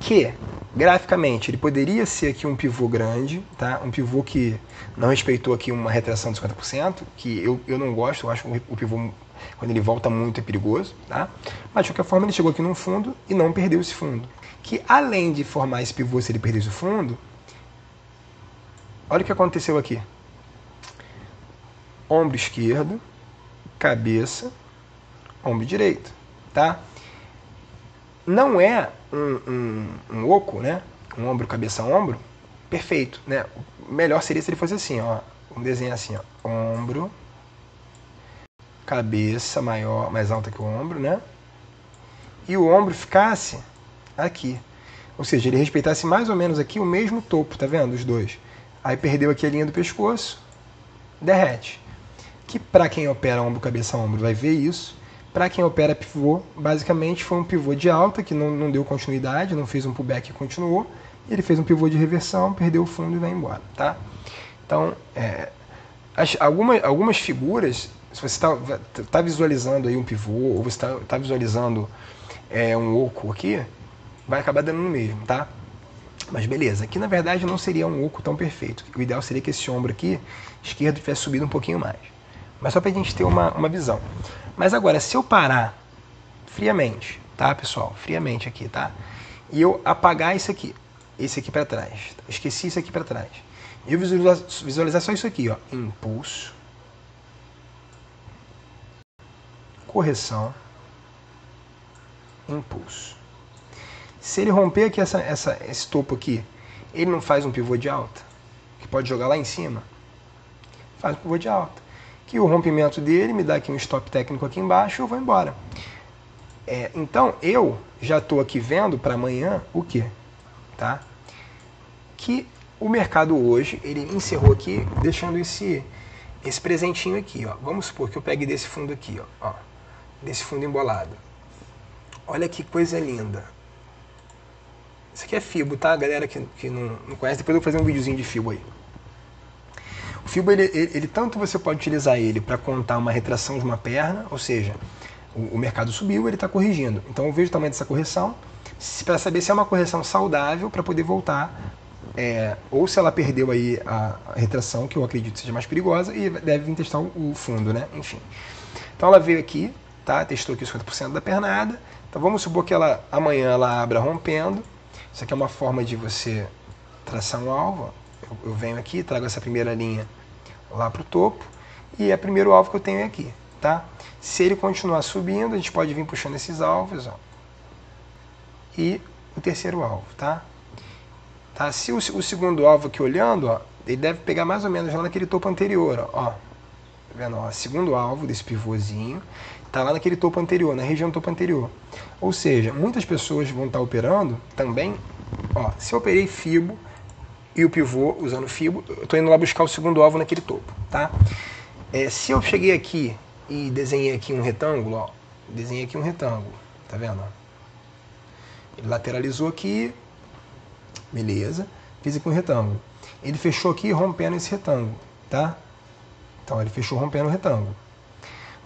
Speaker 1: Que, graficamente, ele poderia ser aqui um pivô grande, tá? Um pivô que não respeitou aqui uma retração de 50%, que eu não gosto, eu acho que o pivô, quando ele volta muito, é perigoso, tá? Mas, de qualquer forma, ele chegou aqui num fundo e não perdeu esse fundo. Que, além de formar esse pivô, se ele perdesse o fundo, olha o que aconteceu aqui. Ombro esquerdo, cabeça, ombro direito, tá? Não é um oco, né? Um ombro, cabeça, ombro, perfeito, né? O melhor seria se ele fosse assim, ó. Vamos desenhar assim, ó. Ombro, cabeça maior, mais alta que o ombro, né? E o ombro ficasse aqui. Ou seja, ele respeitasse mais ou menos aqui o mesmo topo, tá vendo? Os dois. Aí perdeu aqui a linha do pescoço, derrete. Que para quem opera ombro, cabeça, ombro vai ver isso. Para quem opera pivô, basicamente foi um pivô de alta que não deu continuidade, não fez um pullback e continuou. Ele fez um pivô de reversão, perdeu o fundo e vai embora, tá? Então, algumas figuras, se você está visualizando aí um pivô, ou você está visualizando um oco aqui, vai acabar dando no mesmo, tá? Mas beleza, aqui na verdade não seria um oco tão perfeito. O ideal seria que esse ombro aqui, esquerdo, tivesse subido um pouquinho mais. Mas só para a gente ter uma visão. Mas agora, se eu parar friamente, tá, pessoal? Friamente aqui, tá? E eu apagar esse aqui para trás. Esqueci isso aqui para trás. E eu visualizar só isso aqui, ó. Impulso, correção, impulso. Se ele romper aqui esse topo aqui, ele não faz um pivô de alta? pode jogar lá em cima, faz um pivô de alta. Que o rompimento dele me dá aqui um stop técnico aqui embaixo e eu vou embora. Então, eu já estou aqui vendo para amanhã o quê? Tá? Que o mercado hoje, ele encerrou aqui deixando esse presentinho aqui. Ó. Vamos supor que eu pegue desse fundo aqui, ó, desse fundo embolado. Olha que coisa linda. Isso aqui é FIBO, tá? Galera que não conhece, depois eu vou fazer um videozinho de FIBO aí. O FIBO, ele tanto você pode utilizar ele para contar uma retração de uma perna, ou seja, o mercado subiu, ele está corrigindo. Então eu vejo o tamanho dessa correção, para saber se é uma correção saudável para poder voltar, ou se ela perdeu aí a retração, que eu acredito seja mais perigosa, e deve vir testar o fundo, né? Enfim. Então ela veio aqui, tá? Testou aqui os 50% da pernada. Então vamos supor que amanhã ela abra rompendo. Isso aqui é uma forma de você traçar um alvo. Eu venho aqui, trago essa primeira linha lá para o topo, e é o primeiro alvo que eu tenho aqui, tá? Se ele continuar subindo, a gente pode vir puxando esses alvos, ó, e o terceiro alvo, tá? Se o segundo alvo aqui olhando, ó, ele deve pegar mais ou menos lá naquele topo anterior, ó. Tá vendo? Ó, segundo alvo desse pivôzinho tá lá naquele topo anterior, na região do topo anterior. Ou seja, muitas pessoas vão estar operando também, ó, se eu operei FIBO e o pivô usando FIBO, eu estou indo lá buscar o segundo alvo naquele topo, tá? Se eu cheguei aqui e desenhei aqui um retângulo, ó, desenhei aqui um retângulo, tá vendo? Ele lateralizou aqui, beleza, fiz aqui um retângulo. Ele fechou aqui rompendo esse retângulo, tá? Então ele fechou rompendo o retângulo.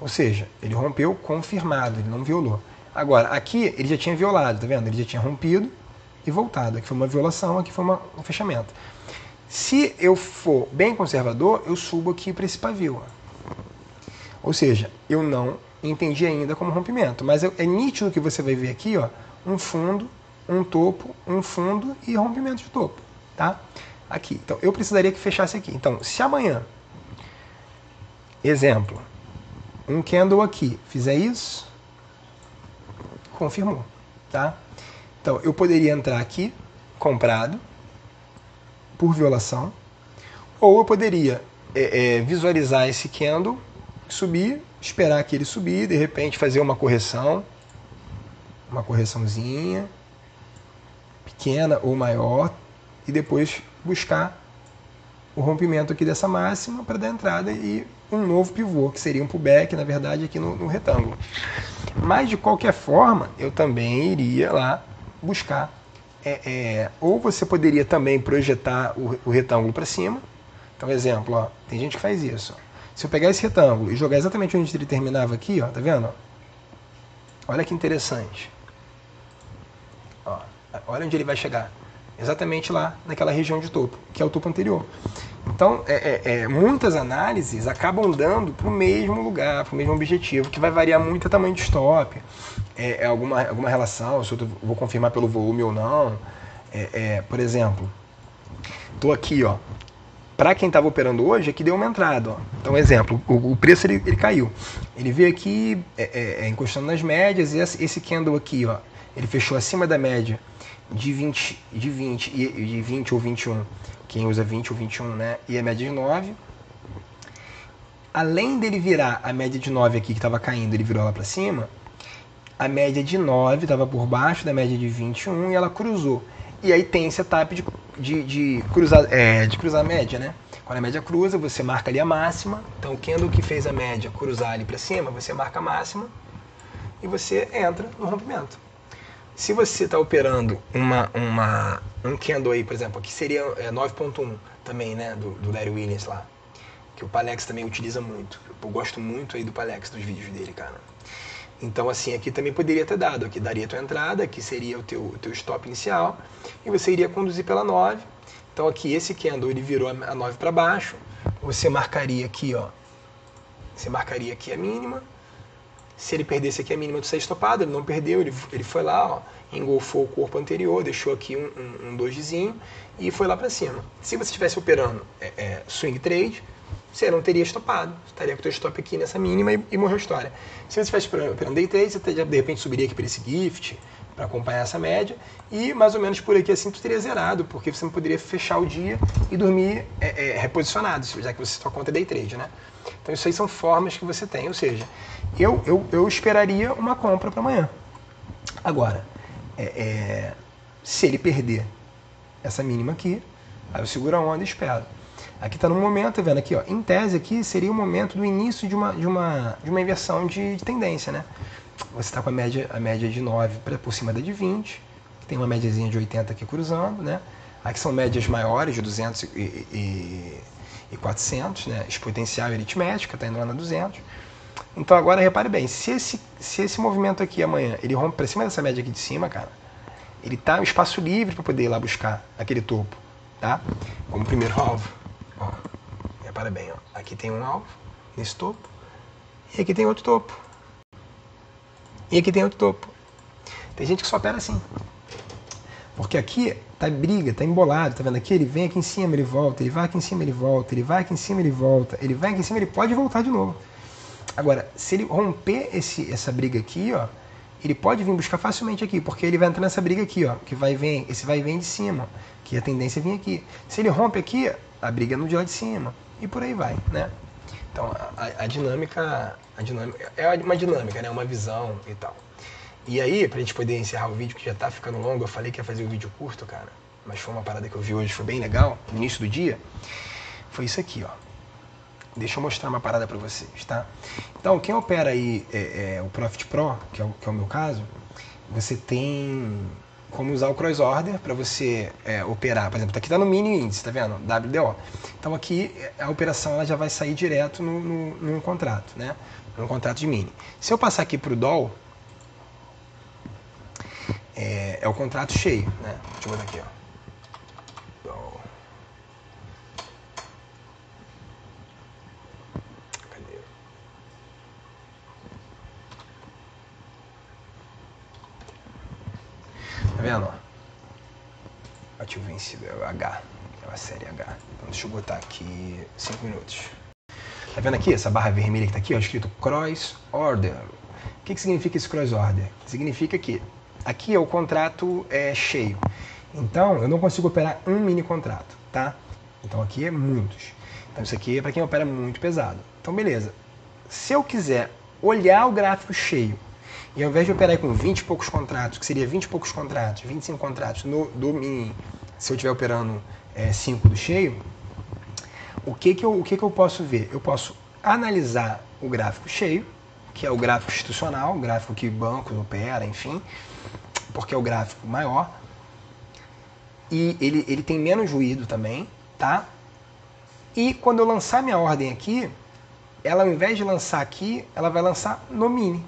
Speaker 1: Ou seja, ele rompeu confirmado, ele não violou. Agora, aqui ele já tinha violado, tá vendo? Ele já tinha rompido e voltado. Aqui foi uma violação, aqui foi um fechamento. Se eu for bem conservador, eu subo aqui para esse pavio. Ou seja, eu não entendi ainda como rompimento, mas é nítido que você vai ver aqui, ó, um fundo, um topo, um fundo e rompimento de topo, tá? Aqui. Então, eu precisaria que fechasse aqui. Então, se amanhã, exemplo, um candle aqui fizer isso, confirmou, tá? Então, eu poderia entrar aqui, comprado, por violação, ou eu poderia visualizar esse candle, subir, esperar que ele subir, de repente fazer uma correçãozinha, pequena ou maior, e depois buscar o rompimento aqui dessa máxima para dar entrada e um novo pivô, que seria um pullback, na verdade, aqui no retângulo. Mas, de qualquer forma, eu também iria lá buscar. Ou você poderia também projetar o retângulo para cima. Então, exemplo, ó, tem gente que faz isso. Ó. Se eu pegar esse retângulo e jogar exatamente onde ele terminava aqui, ó, tá vendo? Olha que interessante. Ó, olha onde ele vai chegar. Exatamente lá, naquela região de topo, que é o topo anterior. Então, muitas análises acabam dando para o mesmo lugar, para o mesmo objetivo, que vai variar muito o tamanho de stop, alguma relação, se eu vou confirmar pelo volume ou não. Por exemplo, estou aqui, ó. Para quem estava operando hoje, aqui deu uma entrada. Ó. Então, exemplo, o preço ele caiu. Ele veio aqui encostando nas médias, e esse candle aqui, ó, ele fechou acima da média de 20 ou 21, quem usa 20 ou 21, né? E a média de 9. Além dele virar a média de 9 aqui, que estava caindo, ele virou lá para cima, a média de 9 estava por baixo da média de 21 e ela cruzou. E aí tem esse etapa de cruzar a média, né? Quando a média cruza, você marca ali a máxima. Então, o candle que fez a média cruzar ali para cima, você marca a máxima e você entra no rompimento. Se você está operando um candle aí, por exemplo, aqui seria 9.1 também, né, do Larry Williams lá, que o Palex também utiliza muito. Eu gosto muito aí do Palex, dos vídeos dele, cara. Então, assim, aqui também poderia ter dado. Aqui daria a tua entrada, aqui seria o teu stop inicial, e você iria conduzir pela 9. Então, aqui esse candle, ele virou a 9 para baixo. Você marcaria aqui, ó. Você marcaria aqui a mínima. Se ele perdesse aqui a mínima, tu sai estopado. Ele não perdeu, ele foi lá, ó, engolfou o corpo anterior, deixou aqui um dojizinho e foi lá para cima. Se você estivesse operando swing trade, você não teria estopado. Você estaria com o teu stop aqui nessa mínima e morreu a história. Se você estivesse operando day trade, você de repente subiria aqui para esse gift, para acompanhar essa média, e mais ou menos por aqui assim tu teria zerado, porque você não poderia fechar o dia e dormir reposicionado, já que você só conta day trade, né? Então isso aí são formas que você tem, ou seja, eu esperaria uma compra para amanhã. Agora, se ele perder essa mínima aqui, aí eu seguro a onda e espero. Aqui está no momento, tá vendo aqui, ó, em tese aqui seria o momento do início de uma inversão de tendência, né? Você está com a média de 9 por cima da de 20, tem uma médiazinha de 80 aqui cruzando, né? Aqui são médias maiores, de 200 e 400, né? Exponencial e aritmética, está indo lá na 200. Então agora repare bem, se esse movimento aqui amanhã, ele rompe para cima dessa média aqui de cima, cara, ele tá no espaço livre para poder ir lá buscar aquele topo, tá? Como primeiro alvo. Ó, repara bem, ó. Aqui tem um alvo, nesse topo, e aqui tem outro topo. E aqui tem outro topo. Tem gente que só opera assim. Porque aqui tá briga, tá embolado, tá vendo aqui? Ele vem aqui em cima, ele volta, ele vai aqui em cima, ele volta, ele vai aqui em cima, ele volta, ele vai aqui em cima, ele pode voltar de novo. Agora, se ele romper essa briga aqui, ó, ele pode vir buscar facilmente aqui, porque ele vai entrar nessa briga aqui, ó, que esse vai e vem de cima, que a tendência é vir aqui. Se ele rompe aqui, a briga é no de lá de cima, e por aí vai, né? Então, a dinâmica é uma dinâmica, né? Uma visão e tal. E aí, pra gente poder encerrar o vídeo, que já tá ficando longo, eu falei que ia fazer um vídeo curto, cara, mas foi uma parada que eu vi hoje, foi bem legal, no início do dia, foi isso aqui, ó. Deixa eu mostrar uma parada para vocês, tá? Então, quem opera aí o Profit Pro, que é o meu caso, você tem como usar o cross order para você operar. Por exemplo, aqui tá no mini índice, tá vendo? WDO. Então aqui a operação ela já vai sair direto num contrato, né? Num contrato de mini. Se eu passar aqui pro DOL, é o contrato cheio, né? Deixa eu botar aqui, ó. Tá vendo? Ativo vencido é o H, é a série H. Então deixa eu botar aqui 5 minutos. Tá vendo aqui essa barra vermelha que tá aqui, ó, escrito Cross Order. O que significa esse Cross Order? Significa que aqui é o contrato cheio. Então eu não consigo operar um mini contrato, tá? Então aqui é muitos. Então isso aqui é para quem opera muito pesado. Então beleza. Se eu quiser olhar o gráfico cheio, e ao invés de operar com 20 e poucos contratos, que seria 20 e poucos contratos, 25 contratos do mini, se eu estiver operando 5 do cheio, o que eu posso ver? Eu posso analisar o gráfico cheio, que é o gráfico institucional, o gráfico que bancos opera, enfim, porque é o gráfico maior, e ele tem menos ruído também, tá? E quando eu lançar minha ordem aqui, ela ao invés de lançar aqui, ela vai lançar no mini.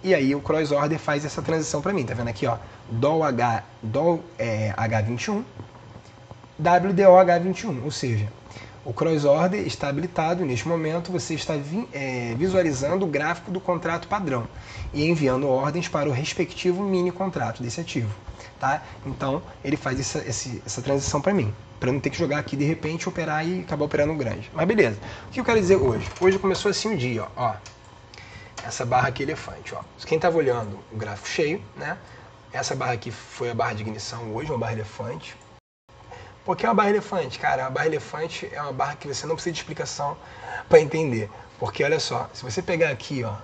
Speaker 1: E aí o cross order faz essa transição para mim, tá vendo aqui, ó, DOL H21, WDO H21, ou seja, o cross order está habilitado neste momento, você está visualizando o gráfico do contrato padrão e enviando ordens para o respectivo mini contrato desse ativo, tá? Então ele faz essa transição para mim, para eu não ter que jogar aqui de repente, operar e acabar operando um grande. Mas beleza, o que eu quero dizer hoje? Hoje começou assim o dia, ó. Essa barra aqui elefante, ó. Quem estava olhando o gráfico cheio, né? Essa barra aqui foi a barra de ignição hoje, uma barra elefante. Por que uma barra elefante? Cara, a barra elefante é uma barra que você não precisa de explicação para entender. Porque olha só, se você pegar aqui, ó,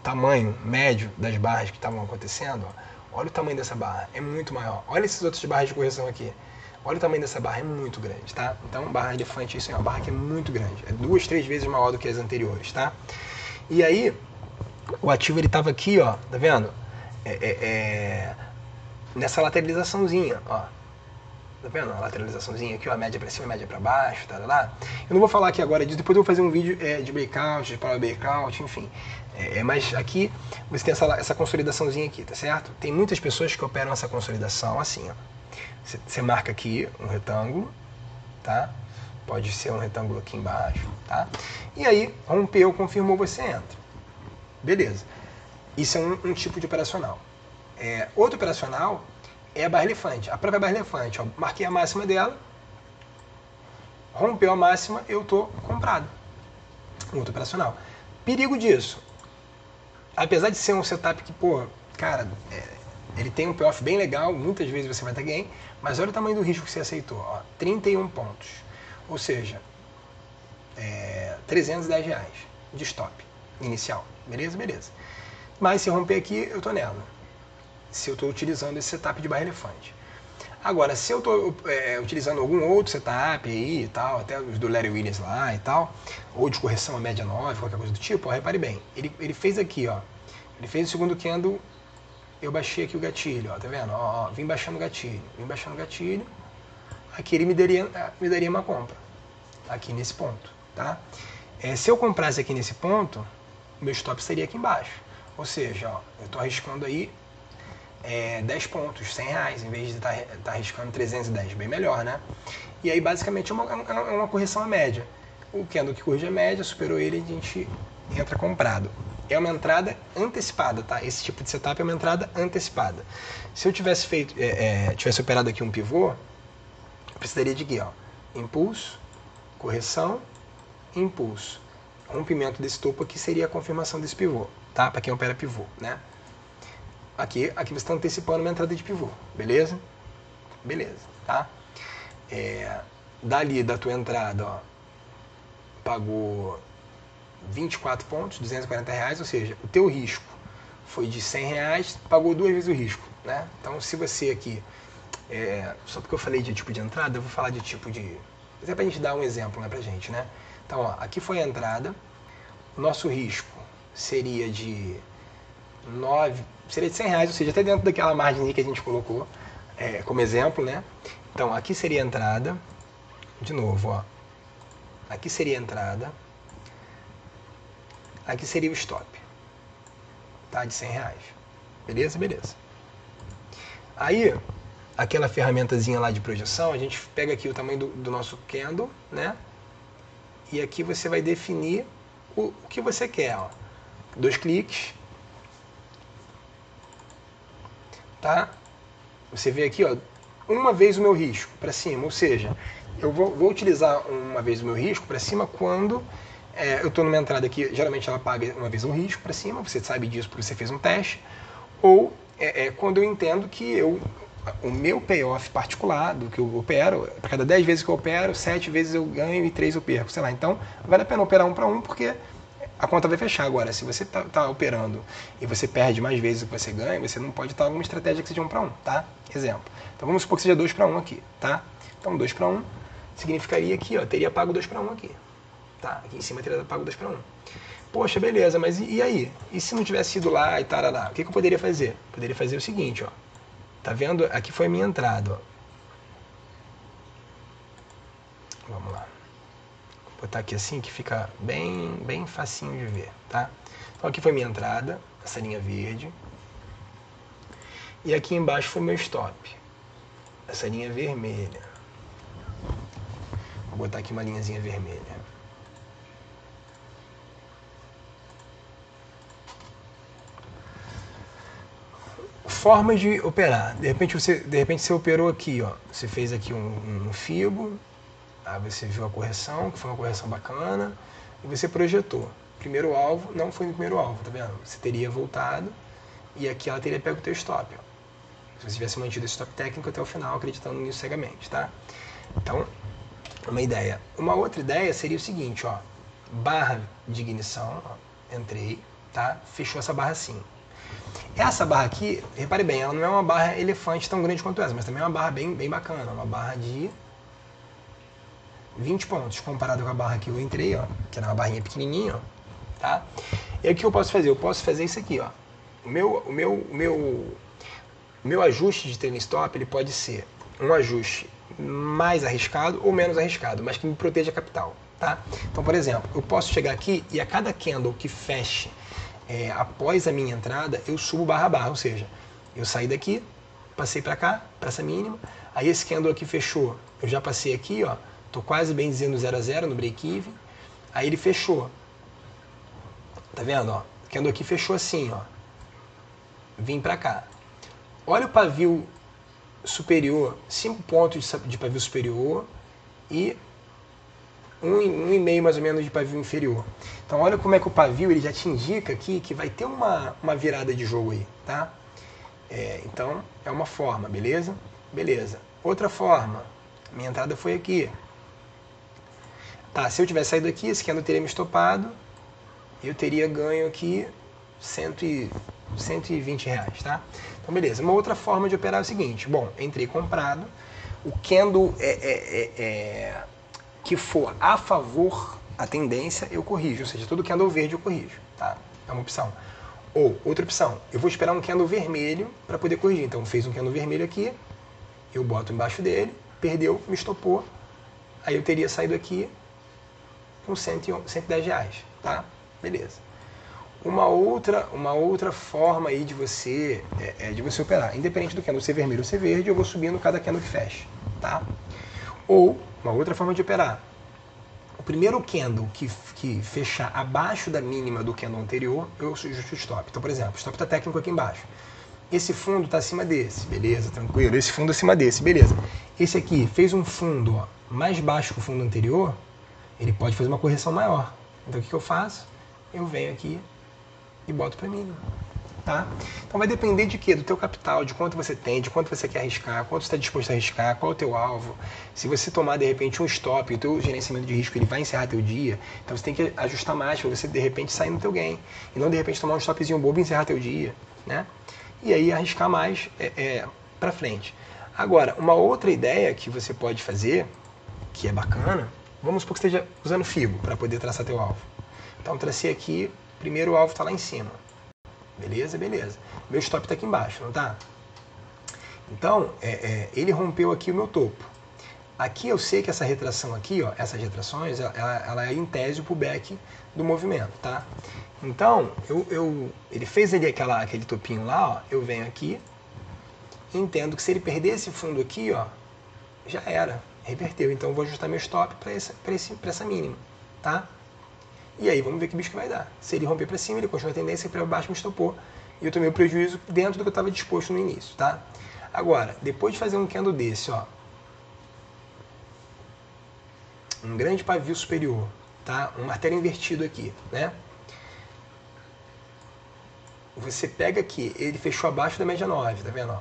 Speaker 1: tamanho médio das barras que estavam acontecendo, ó, olha o tamanho dessa barra, é muito maior. Olha esses outros barras de correção aqui. Olha o tamanho dessa barra, é muito grande, tá? Então, barra elefante, isso é uma barra que é muito grande. É 2, 3 vezes maior do que as anteriores, tá? E aí, o ativo ele estava aqui, ó, tá vendo? Nessa lateralizaçãozinha, ó. Tá vendo? A lateralizaçãozinha aqui, ó, média para cima, média para baixo, tá lá. Eu não vou falar aqui agora disso, depois eu vou fazer um vídeo de breakout, de power breakout, enfim. Mas aqui você tem essa consolidaçãozinha aqui, tá certo? Tem muitas pessoas que operam essa consolidação assim, ó. Você marca aqui um retângulo, tá? Pode ser um retângulo aqui embaixo, tá? E aí, rompeu, confirmou, você entra. Beleza. Isso é um tipo de operacional. Outro operacional é a barra elefante. A própria barra elefante, ó, marquei a máxima dela, rompeu a máxima, eu tô comprado. Outro operacional. Perigo disso. Apesar de ser um setup que, pô, cara, Ele tem um payoff bem legal, muitas vezes você vai ter gain, mas olha o tamanho do risco que você aceitou, ó, 31 pontos. Ou seja, R$310 de stop inicial. Beleza? Beleza. Mas se romper aqui, eu tô nela. Se eu estou utilizando esse setup de barra elefante. Agora, se eu estou utilizando algum outro setup aí e tal, até os do Larry Williams lá e tal, ou de correção a média 9, qualquer coisa do tipo, ó, repare bem, ele fez aqui, ó, ele fez o segundo candle, eu baixei aqui o gatilho, ó, tá vendo? Ó, vim baixando o gatilho, aqui ele me daria uma compra, aqui nesse ponto, tá? Se eu comprasse aqui nesse ponto, meu stop seria aqui embaixo, ou seja, ó, eu estou arriscando aí 10 pontos, R$100, em vez de estar arriscando 310, bem melhor, né? E aí, basicamente, é uma correção à média. O candle que corrige a média, superou ele, a gente entra comprado. É uma entrada antecipada, tá? Esse tipo de setup é uma entrada antecipada. Se eu tivesse tivesse operado aqui um pivô, eu precisaria de quê, ó? Impulso, correção, impulso. Rompimento desse topo aqui seria a confirmação desse pivô, tá? Para quem opera pivô, né? Aqui você está antecipando uma entrada de pivô, beleza? Beleza, tá? Dali da tua entrada, ó, pagou 24 pontos, R$240, ou seja, o teu risco foi de R$100, pagou 2 vezes o risco, né? Então, se você aqui, só porque eu falei de tipo de entrada, eu vou falar de tipo de... Mas é pra gente dar um exemplo, né, pra gente, né? Então, ó, aqui foi a entrada, o nosso risco seria de seria de R$100, ou seja, até dentro daquela margem que a gente colocou como exemplo, né? Então, aqui seria a entrada, de novo, ó, aqui seria a entrada, aqui seria o stop, tá? De R$100, beleza? Beleza. Aí, aquela ferramentazinha lá de projeção, a gente pega aqui o tamanho do nosso candle, né? E aqui você vai definir o que você quer, ó. 2 cliques, tá? Você vê aqui, ó, uma vez o meu risco para cima, ou seja, eu vou utilizar uma vez o meu risco para cima quando eu estou numa entrada que geralmente ela paga uma vez um risco para cima, você sabe disso porque você fez um teste, ou quando eu entendo que o meu payoff particular do que eu opero, para cada 10 vezes que eu opero, 7 vezes eu ganho e 3 eu perco, sei lá. Então, vale a pena operar 1 para 1 porque a conta vai fechar. Agora, se você está operando e você perde mais vezes do que você ganha, você não pode estar alguma estratégia que seja 1 para 1, tá? Exemplo. Então vamos supor que seja 2 para 1 aqui, tá? Então 2 para 1 significaria que teria pago 2 para 1 aqui, tá? Aqui em cima teria pago 2 para 1. Poxa, beleza, mas e aí? E se não tivesse ido lá e tarará? O que eu poderia fazer? Poderia fazer o seguinte, ó. Tá vendo? Aqui foi a minha entrada, ó. Vamos lá. Vou botar aqui assim que fica bem facinho de ver, tá? Então aqui foi minha entrada, essa linha verde. E aqui embaixo foi meu stop, essa linha vermelha. Vou botar aqui uma linhazinha vermelha. Formas de operar. De repente você operou aqui, ó. Você fez aqui um fibo. Aí você viu a correção, que foi uma correção bacana, e você projetou. Primeiro alvo, não foi no primeiro alvo, tá vendo? Você teria voltado e aqui ela teria pego o teu stop, ó. Se você tivesse mantido esse stop técnico até o final, acreditando nisso cegamente, tá? Então, uma ideia. Uma outra ideia seria o seguinte, ó. Barra de ignição, ó. Entrei, tá? Fechou essa barra assim. Essa barra aqui, repare bem, ela não é uma barra elefante tão grande quanto essa, mas também é uma barra bem bacana, uma barra de 20 pontos, comparado com a barra que eu entrei, ó, que era uma barrinha pequenininha, ó, tá? E aí o que eu posso fazer? Eu posso fazer isso aqui, ó. O meu ajuste de trailing stop, ele pode ser um ajuste mais arriscado ou menos arriscado, mas que me proteja a capital, tá? Então, por exemplo, eu posso chegar aqui e a cada candle que feche após a minha entrada, eu subo barra a barra, ou seja, eu saí daqui, passei para cá, para essa mínima, aí esse candle aqui fechou, eu já passei aqui, ó, tô quase bem dizendo 0 a 0 no break-even. Aí ele fechou. Tá vendo, ó? O candle aqui fechou assim, ó. Vim pra cá. Olha o pavio superior, 5 pontos de pavio superior e 1,5 mais ou menos de pavio inferior. Então olha como é que o pavio ele já te indica aqui que vai ter uma virada de jogo aí, tá? Então, é uma forma, beleza? Beleza. Outra forma, minha entrada foi aqui. Tá, se eu tivesse saído aqui, esse candle teria me estopado, eu teria ganho aqui 120 reais, tá? Então, beleza. Uma outra forma de operar é o seguinte. Bom, entrei comprado. O candle que for a favor a tendência, eu corrijo. Ou seja, todo candle verde eu corrijo, tá? É uma opção. Ou, outra opção, eu vou esperar um candle vermelho para poder corrigir. Então, fez um candle vermelho aqui, eu boto embaixo dele, perdeu, me estopou. Aí eu teria saído aqui com 110 reais, tá? Beleza. Uma outra forma aí de você operar, independente do candle ser vermelho ou ser verde, eu vou subindo cada candle que fecha, tá? Ou, uma outra forma de operar, o primeiro candle que fechar abaixo da mínima do candle anterior, eu ajusto o stop. Então, por exemplo, o stop está técnico aqui embaixo. Esse fundo está acima desse, beleza, tranquilo. Esse fundo acima desse, beleza. Esse aqui fez um fundo mais baixo que o fundo anterior, ele pode fazer uma correção maior. Então, o que eu faço? Eu venho aqui e boto para mínima, tá? Então vai depender de quê? Do teu capital, de quanto você tem, de quanto você quer arriscar, quanto você está disposto a arriscar, qual é o teu alvo. Se você tomar de repente um stop, o teu gerenciamento de risco ele vai encerrar teu dia, então você tem que ajustar mais para você de repente sair no teu gain e não de repente tomar um stopzinho bobo e encerrar teu dia, né? E aí arriscar mais para frente. Agora, uma outra ideia que você pode fazer, que é bacana, vamos supor que você esteja usando Fibo para poder traçar teu alvo. Então tracei aqui, primeiro o alvo está lá em cima. Beleza, beleza. Meu stop está aqui embaixo, não está? Então, ele rompeu aqui o meu topo. Aqui eu sei que essa retração aqui, ó, essas retrações, ela é em tese o pullback do movimento, tá? Então, ele fez ali aquele topinho lá, ó, eu venho aqui e entendo que se ele perder esse fundo aqui, ó, já era, reverteu. Então eu vou ajustar meu stop para essa mínima, tá? E aí vamos ver que bicho que vai dar. Se ele romper para cima, ele continua a tendência, para baixo me estopou. E eu tomei o prejuízo dentro do que eu estava disposto no início, tá? Agora, depois de fazer um candle desse, ó, um grande pavio superior, tá? Um martelo invertido aqui, né? Você pega aqui, ele fechou abaixo da média 9, tá vendo? Ó?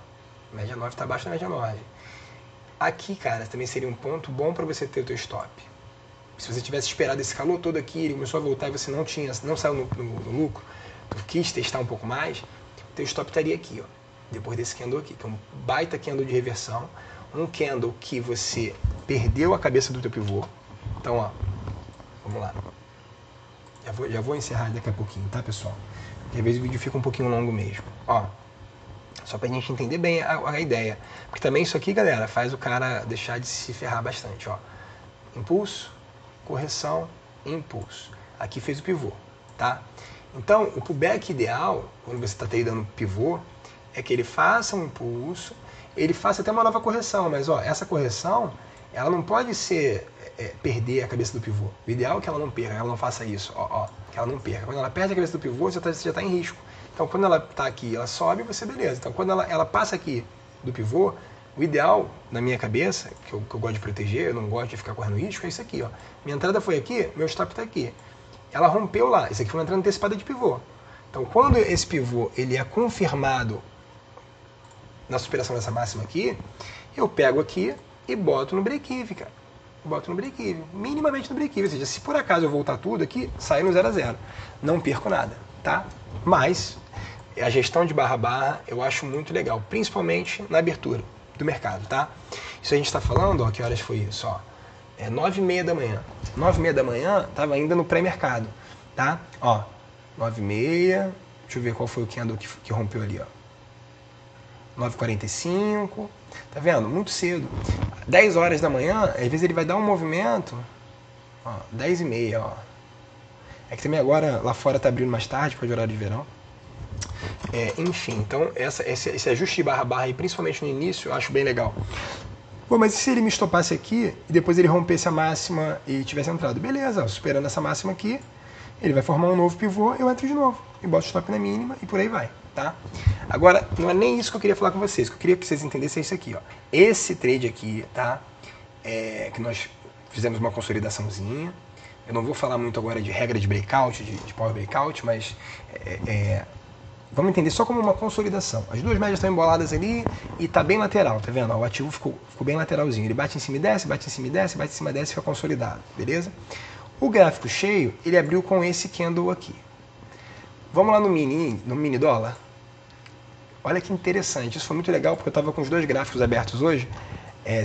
Speaker 1: Média 9 está abaixo da média 9. Aqui, cara, também seria um ponto bom para você ter o teu stop. Se você tivesse esperado esse calor todo aqui, ele começou a voltar e você não saiu no lucro, tu quis testar um pouco mais, o teu stop estaria aqui, ó, depois desse candle aqui, que é um baita candle de reversão, um candle que você perdeu a cabeça do teu pivô. Então, ó, vamos lá. Já vou encerrar daqui a pouquinho, tá, pessoal? Porque às vezes o vídeo fica um pouquinho longo mesmo. Ó, só pra gente entender bem a ideia. Porque também isso aqui, galera, faz o cara deixar de se ferrar bastante, ó. Impulso, correção e impulso. Aqui fez o pivô, tá? Então, o pullback ideal, quando você está dando pivô, é que ele faça um impulso, ele faça até uma nova correção, mas ó, essa correção, ela não pode ser perder a cabeça do pivô. O ideal é que ela não perca, ela não faça isso, ó, que ela não perca. Quando ela perde a cabeça do pivô, você já está em risco. Então, quando ela está aqui, ela sobe, você beleza. Então, quando ela passa aqui do pivô, o ideal, na minha cabeça, que eu gosto de proteger, eu não gosto de ficar correndo risco, é isso aqui, ó. Minha entrada foi aqui, meu stop está aqui. Ela rompeu lá, isso aqui foi uma entrada antecipada de pivô. Então, quando esse pivô ele é confirmado na superação dessa máxima aqui, eu pego aqui e boto no break-even, cara. Boto no break-even, minimamente no break-even. Ou seja, se por acaso eu voltar tudo aqui, saio no 0 a 0. Não perco nada, tá? Mas a gestão de barra-barra eu acho muito legal, principalmente na abertura do mercado, tá? Isso a gente está falando, ó, que horas foi isso, ó? 9h30 da manhã. 9h30 da manhã, tava ainda no pré-mercado, tá? Ó, 9h30, deixa eu ver qual foi o candle que rompeu ali, ó. 9h45, tá vendo? Muito cedo. 10 horas da manhã, às vezes ele vai dar um movimento, ó, 10h30, ó. É que também agora lá fora tá abrindo mais tarde, por causa do horário de verão. Enfim, então esse ajuste de barra-barra aí, principalmente no início, eu acho bem legal. Bom, mas e se ele me estopasse aqui e depois ele rompesse a máxima e tivesse entrado? Beleza, superando essa máxima aqui, ele vai formar um novo pivô, eu entro de novo. E boto o stop na mínima e por aí vai, tá? Agora, não é nem isso que eu queria falar com vocês. O que eu queria que vocês entendessem é isso aqui, ó. Esse trade aqui, tá? Que nós fizemos uma consolidaçãozinha. Eu não vou falar muito agora de regra de breakout, de power breakout, mas vamos entender só como uma consolidação. As duas médias estão emboladas ali e está bem lateral, tá vendo? O ativo ficou bem lateralzinho. Ele bate em cima e desce, bate em cima e desce, bate em cima e desce e fica consolidado, beleza? O gráfico cheio, ele abriu com esse candle aqui. Vamos lá no mini dólar? Olha que interessante, isso foi muito legal porque eu estava com os dois gráficos abertos hoje,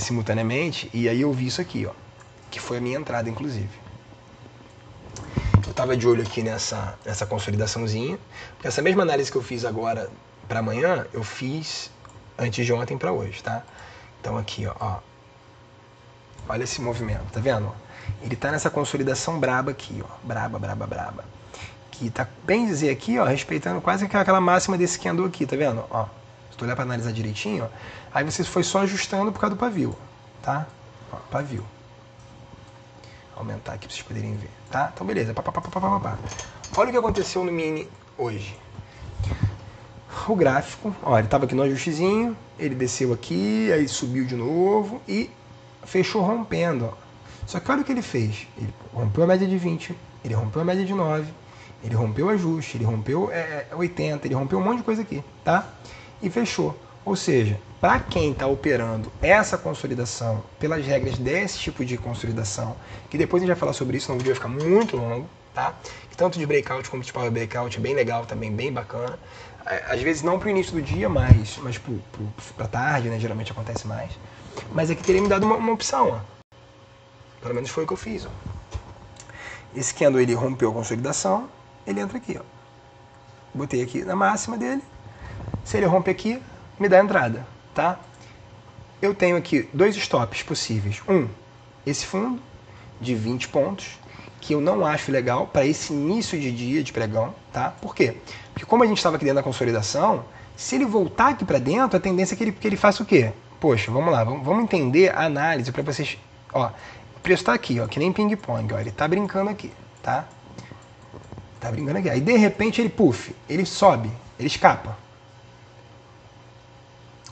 Speaker 1: simultaneamente, e aí eu vi isso aqui, ó, que foi a minha entrada, inclusive. Eu estava de olho aqui nessa consolidaçãozinha, porque essa mesma análise que eu fiz agora para amanhã, eu fiz antes de ontem para hoje, tá? Então aqui, ó, olha esse movimento, tá vendo? Ele tá nessa consolidação braba aqui, ó, braba, que tá, bem dizer aqui, ó, respeitando quase aquela máxima desse candle aqui, tá vendo? Ó, se tu olhar para analisar direitinho, ó, aí você foi só ajustando por causa do pavio, tá? Ó, pavio. Vou aumentar aqui para vocês poderem ver, tá? Então beleza, Olha o que aconteceu no mini hoje. O gráfico, ó, ele tava aqui no ajustezinho, ele desceu aqui, aí subiu de novo e fechou rompendo, ó. Só que olha o que ele fez. Ele rompeu a média de 20, ele rompeu a média de 9, ele rompeu o ajuste, ele rompeu 80, ele rompeu um monte de coisa aqui, tá? E fechou. Ou seja, para quem está operando essa consolidação pelas regras desse tipo de consolidação, que depois a gente vai falar sobre isso, no vídeo vai ficar muito longo, tá? Tanto de breakout como de power breakout, é bem legal também, bem bacana. Às vezes não para o início do dia, mas para tarde, né? Geralmente acontece mais. Mas aqui teria me dado uma opção, ó. Pelo menos foi o que eu fiz, ó. Esse candle, ele rompeu a consolidação, ele entra aqui, ó. Botei aqui na máxima dele. Se ele romper aqui, me dá a entrada, tá? Eu tenho aqui dois stops possíveis. Esse fundo de 20 pontos, que eu não acho legal para esse início de dia de pregão, tá? Por quê? Porque como a gente estava aqui dentro da consolidação, se ele voltar aqui para dentro, a tendência é que ele faça o quê? Poxa, vamos lá, vamos entender a análise para vocês, ó. O preço está aqui, ó, que nem ping-pong, ó, ele tá brincando aqui, tá? Tá brincando aqui. Aí de repente ele sobe, ele escapa.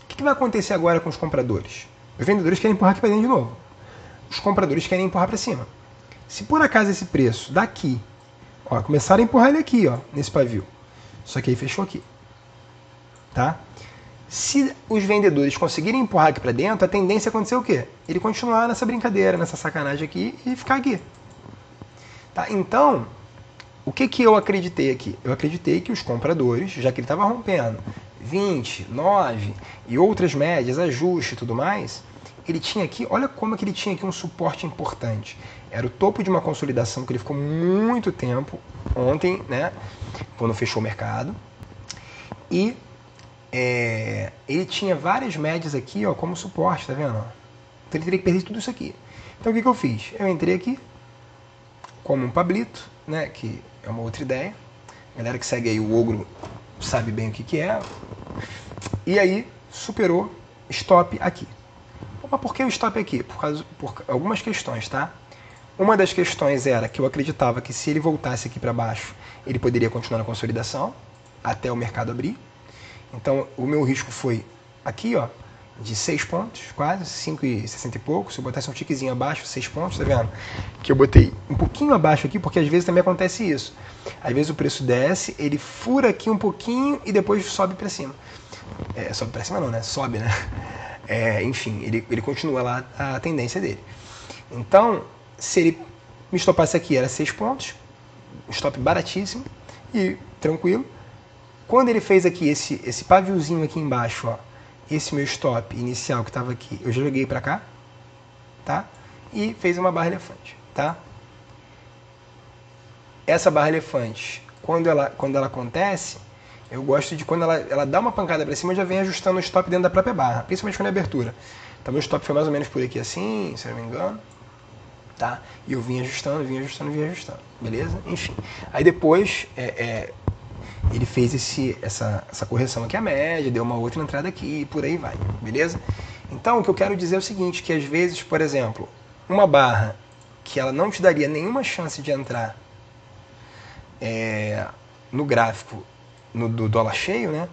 Speaker 1: O que vai acontecer agora com os compradores? Os vendedores querem empurrar aqui para dentro de novo. Os compradores querem empurrar para cima. Se por acaso esse preço daqui, ó, começaram a empurrar ele aqui, ó, nesse pavio. Só que aí fechou aqui, tá? Se os vendedores conseguirem empurrar aqui para dentro, a tendência é acontecer o quê? Ele continuar nessa brincadeira, nessa sacanagem aqui e ficar aqui. Tá? Então, o que eu acreditei aqui? Eu acreditei que os compradores, já que ele estava rompendo 20, 9 e outras médias, ajuste e tudo mais, ele tinha aqui, olha como é que ele tinha aqui um suporte importante. Era o topo de uma consolidação que ele ficou muito tempo, ontem, né, quando fechou o mercado, e ele tinha várias médias aqui, ó, como suporte, tá vendo? Então ele teria que perder tudo isso aqui. Então o que eu fiz? Eu entrei aqui como um Pablito, né, que é uma outra ideia. A galera que segue aí o Ogro sabe bem o que é. E aí superou stop aqui. Mas por que o stop aqui? Por algumas questões, tá? Uma das questões era que eu acreditava que se ele voltasse aqui para baixo, ele poderia continuar na consolidação até o mercado abrir. Então, o meu risco foi aqui, ó, de 6 pontos, quase, 5,60 e pouco. Se eu botasse um tiquezinho abaixo, 6 pontos, tá vendo? Que eu botei um pouquinho abaixo aqui, porque às vezes também acontece isso. Às vezes o preço desce, ele fura aqui um pouquinho e depois sobe para cima. Sobe para cima não, né? Sobe, né? Enfim, ele continua lá a tendência dele. Então, se ele me estopasse aqui, era 6 pontos, stop baratíssimo e tranquilo. Quando ele fez aqui esse paviozinho aqui embaixo, ó, esse meu stop inicial que estava aqui, eu joguei para cá, tá? E fez uma barra elefante, tá? Essa barra elefante, quando ela acontece, eu gosto de quando ela dá uma pancada para cima, eu já vem ajustando o stop dentro da própria barra, principalmente quando é abertura. Então meu stop foi mais ou menos por aqui assim, se eu não me engano, tá? E eu vim ajustando, beleza? Enfim. Aí depois ele fez essa correção aqui à média, deu uma outra entrada aqui e por aí vai, beleza? Então o que eu quero dizer é o seguinte, que às vezes, por exemplo, uma barra que ela não te daria nenhuma chance de entrar no gráfico do dólar cheio, né?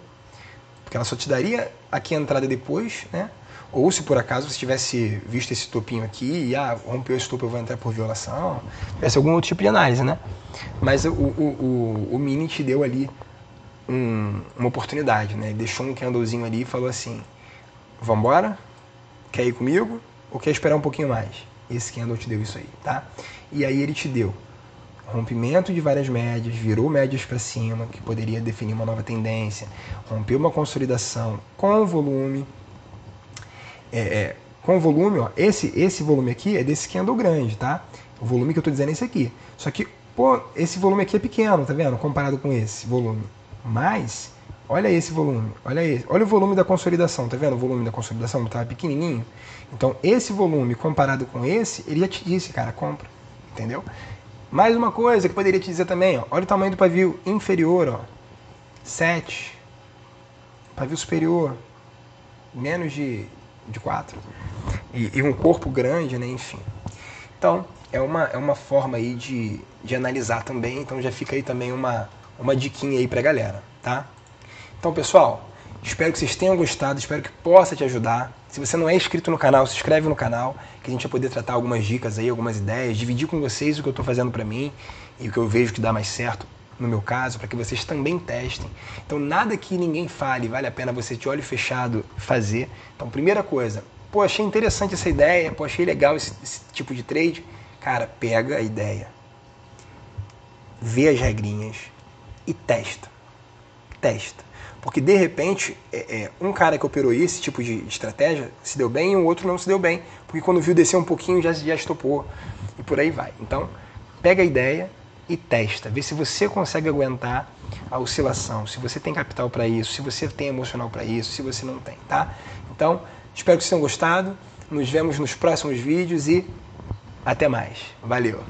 Speaker 1: Porque ela só te daria aqui a entrada depois, né? Ou se por acaso você tivesse visto esse topinho aqui e rompeu esse topo, eu vou entrar por violação, tivesse algum outro tipo de análise, né? Mas o mini te deu ali uma oportunidade, né? Ele deixou um candlezinho ali e falou assim, vambora? Quer ir comigo? Ou quer esperar um pouquinho mais? Esse candle te deu isso aí, tá? E aí ele te deu rompimento de várias médias, virou médias para cima, que poderia definir uma nova tendência, rompeu uma consolidação com volume. Com volume, ó, esse volume aqui é desse candle grande, tá? O volume que eu tô dizendo é esse aqui. Só que, pô, esse volume aqui é pequeno, tá vendo? Comparado com esse volume. Mas, olha esse volume, olha esse. Olha o volume da consolidação, tá vendo? O volume da consolidação estava pequenininho. Então, esse volume comparado com esse, ele já te disse, cara, compra, entendeu? Mais uma coisa que poderia te dizer também, ó, olha o tamanho do pavio inferior, ó, 7. Pavio superior, menos de 4. E um corpo grande, né, enfim. Então, é uma forma aí de analisar também, então já fica aí também uma diquinha aí pra galera, tá? Então, pessoal, espero que vocês tenham gostado, espero que possa te ajudar. Se você não é inscrito no canal, se inscreve no canal, que a gente vai poder tratar algumas dicas aí, algumas ideias, dividir com vocês o que eu estou fazendo para mim e o que eu vejo que dá mais certo no meu caso, para que vocês também testem. Então, nada que ninguém fale vale a pena você de olho fechado fazer. Então, primeira coisa, pô, achei interessante essa ideia, pô, achei legal esse tipo de trade. Cara, pega a ideia, vê as regrinhas e testa. Porque, de repente, um cara que operou esse tipo de estratégia se deu bem e o outro não se deu bem. Porque quando viu descer um pouquinho, já estopou. E por aí vai. Então, pega a ideia e testa. Vê se você consegue aguentar a oscilação. Se você tem capital para isso, se você tem emocional para isso, se você não tem, tá? Então, espero que vocês tenham gostado. Nos vemos nos próximos vídeos e até mais. Valeu!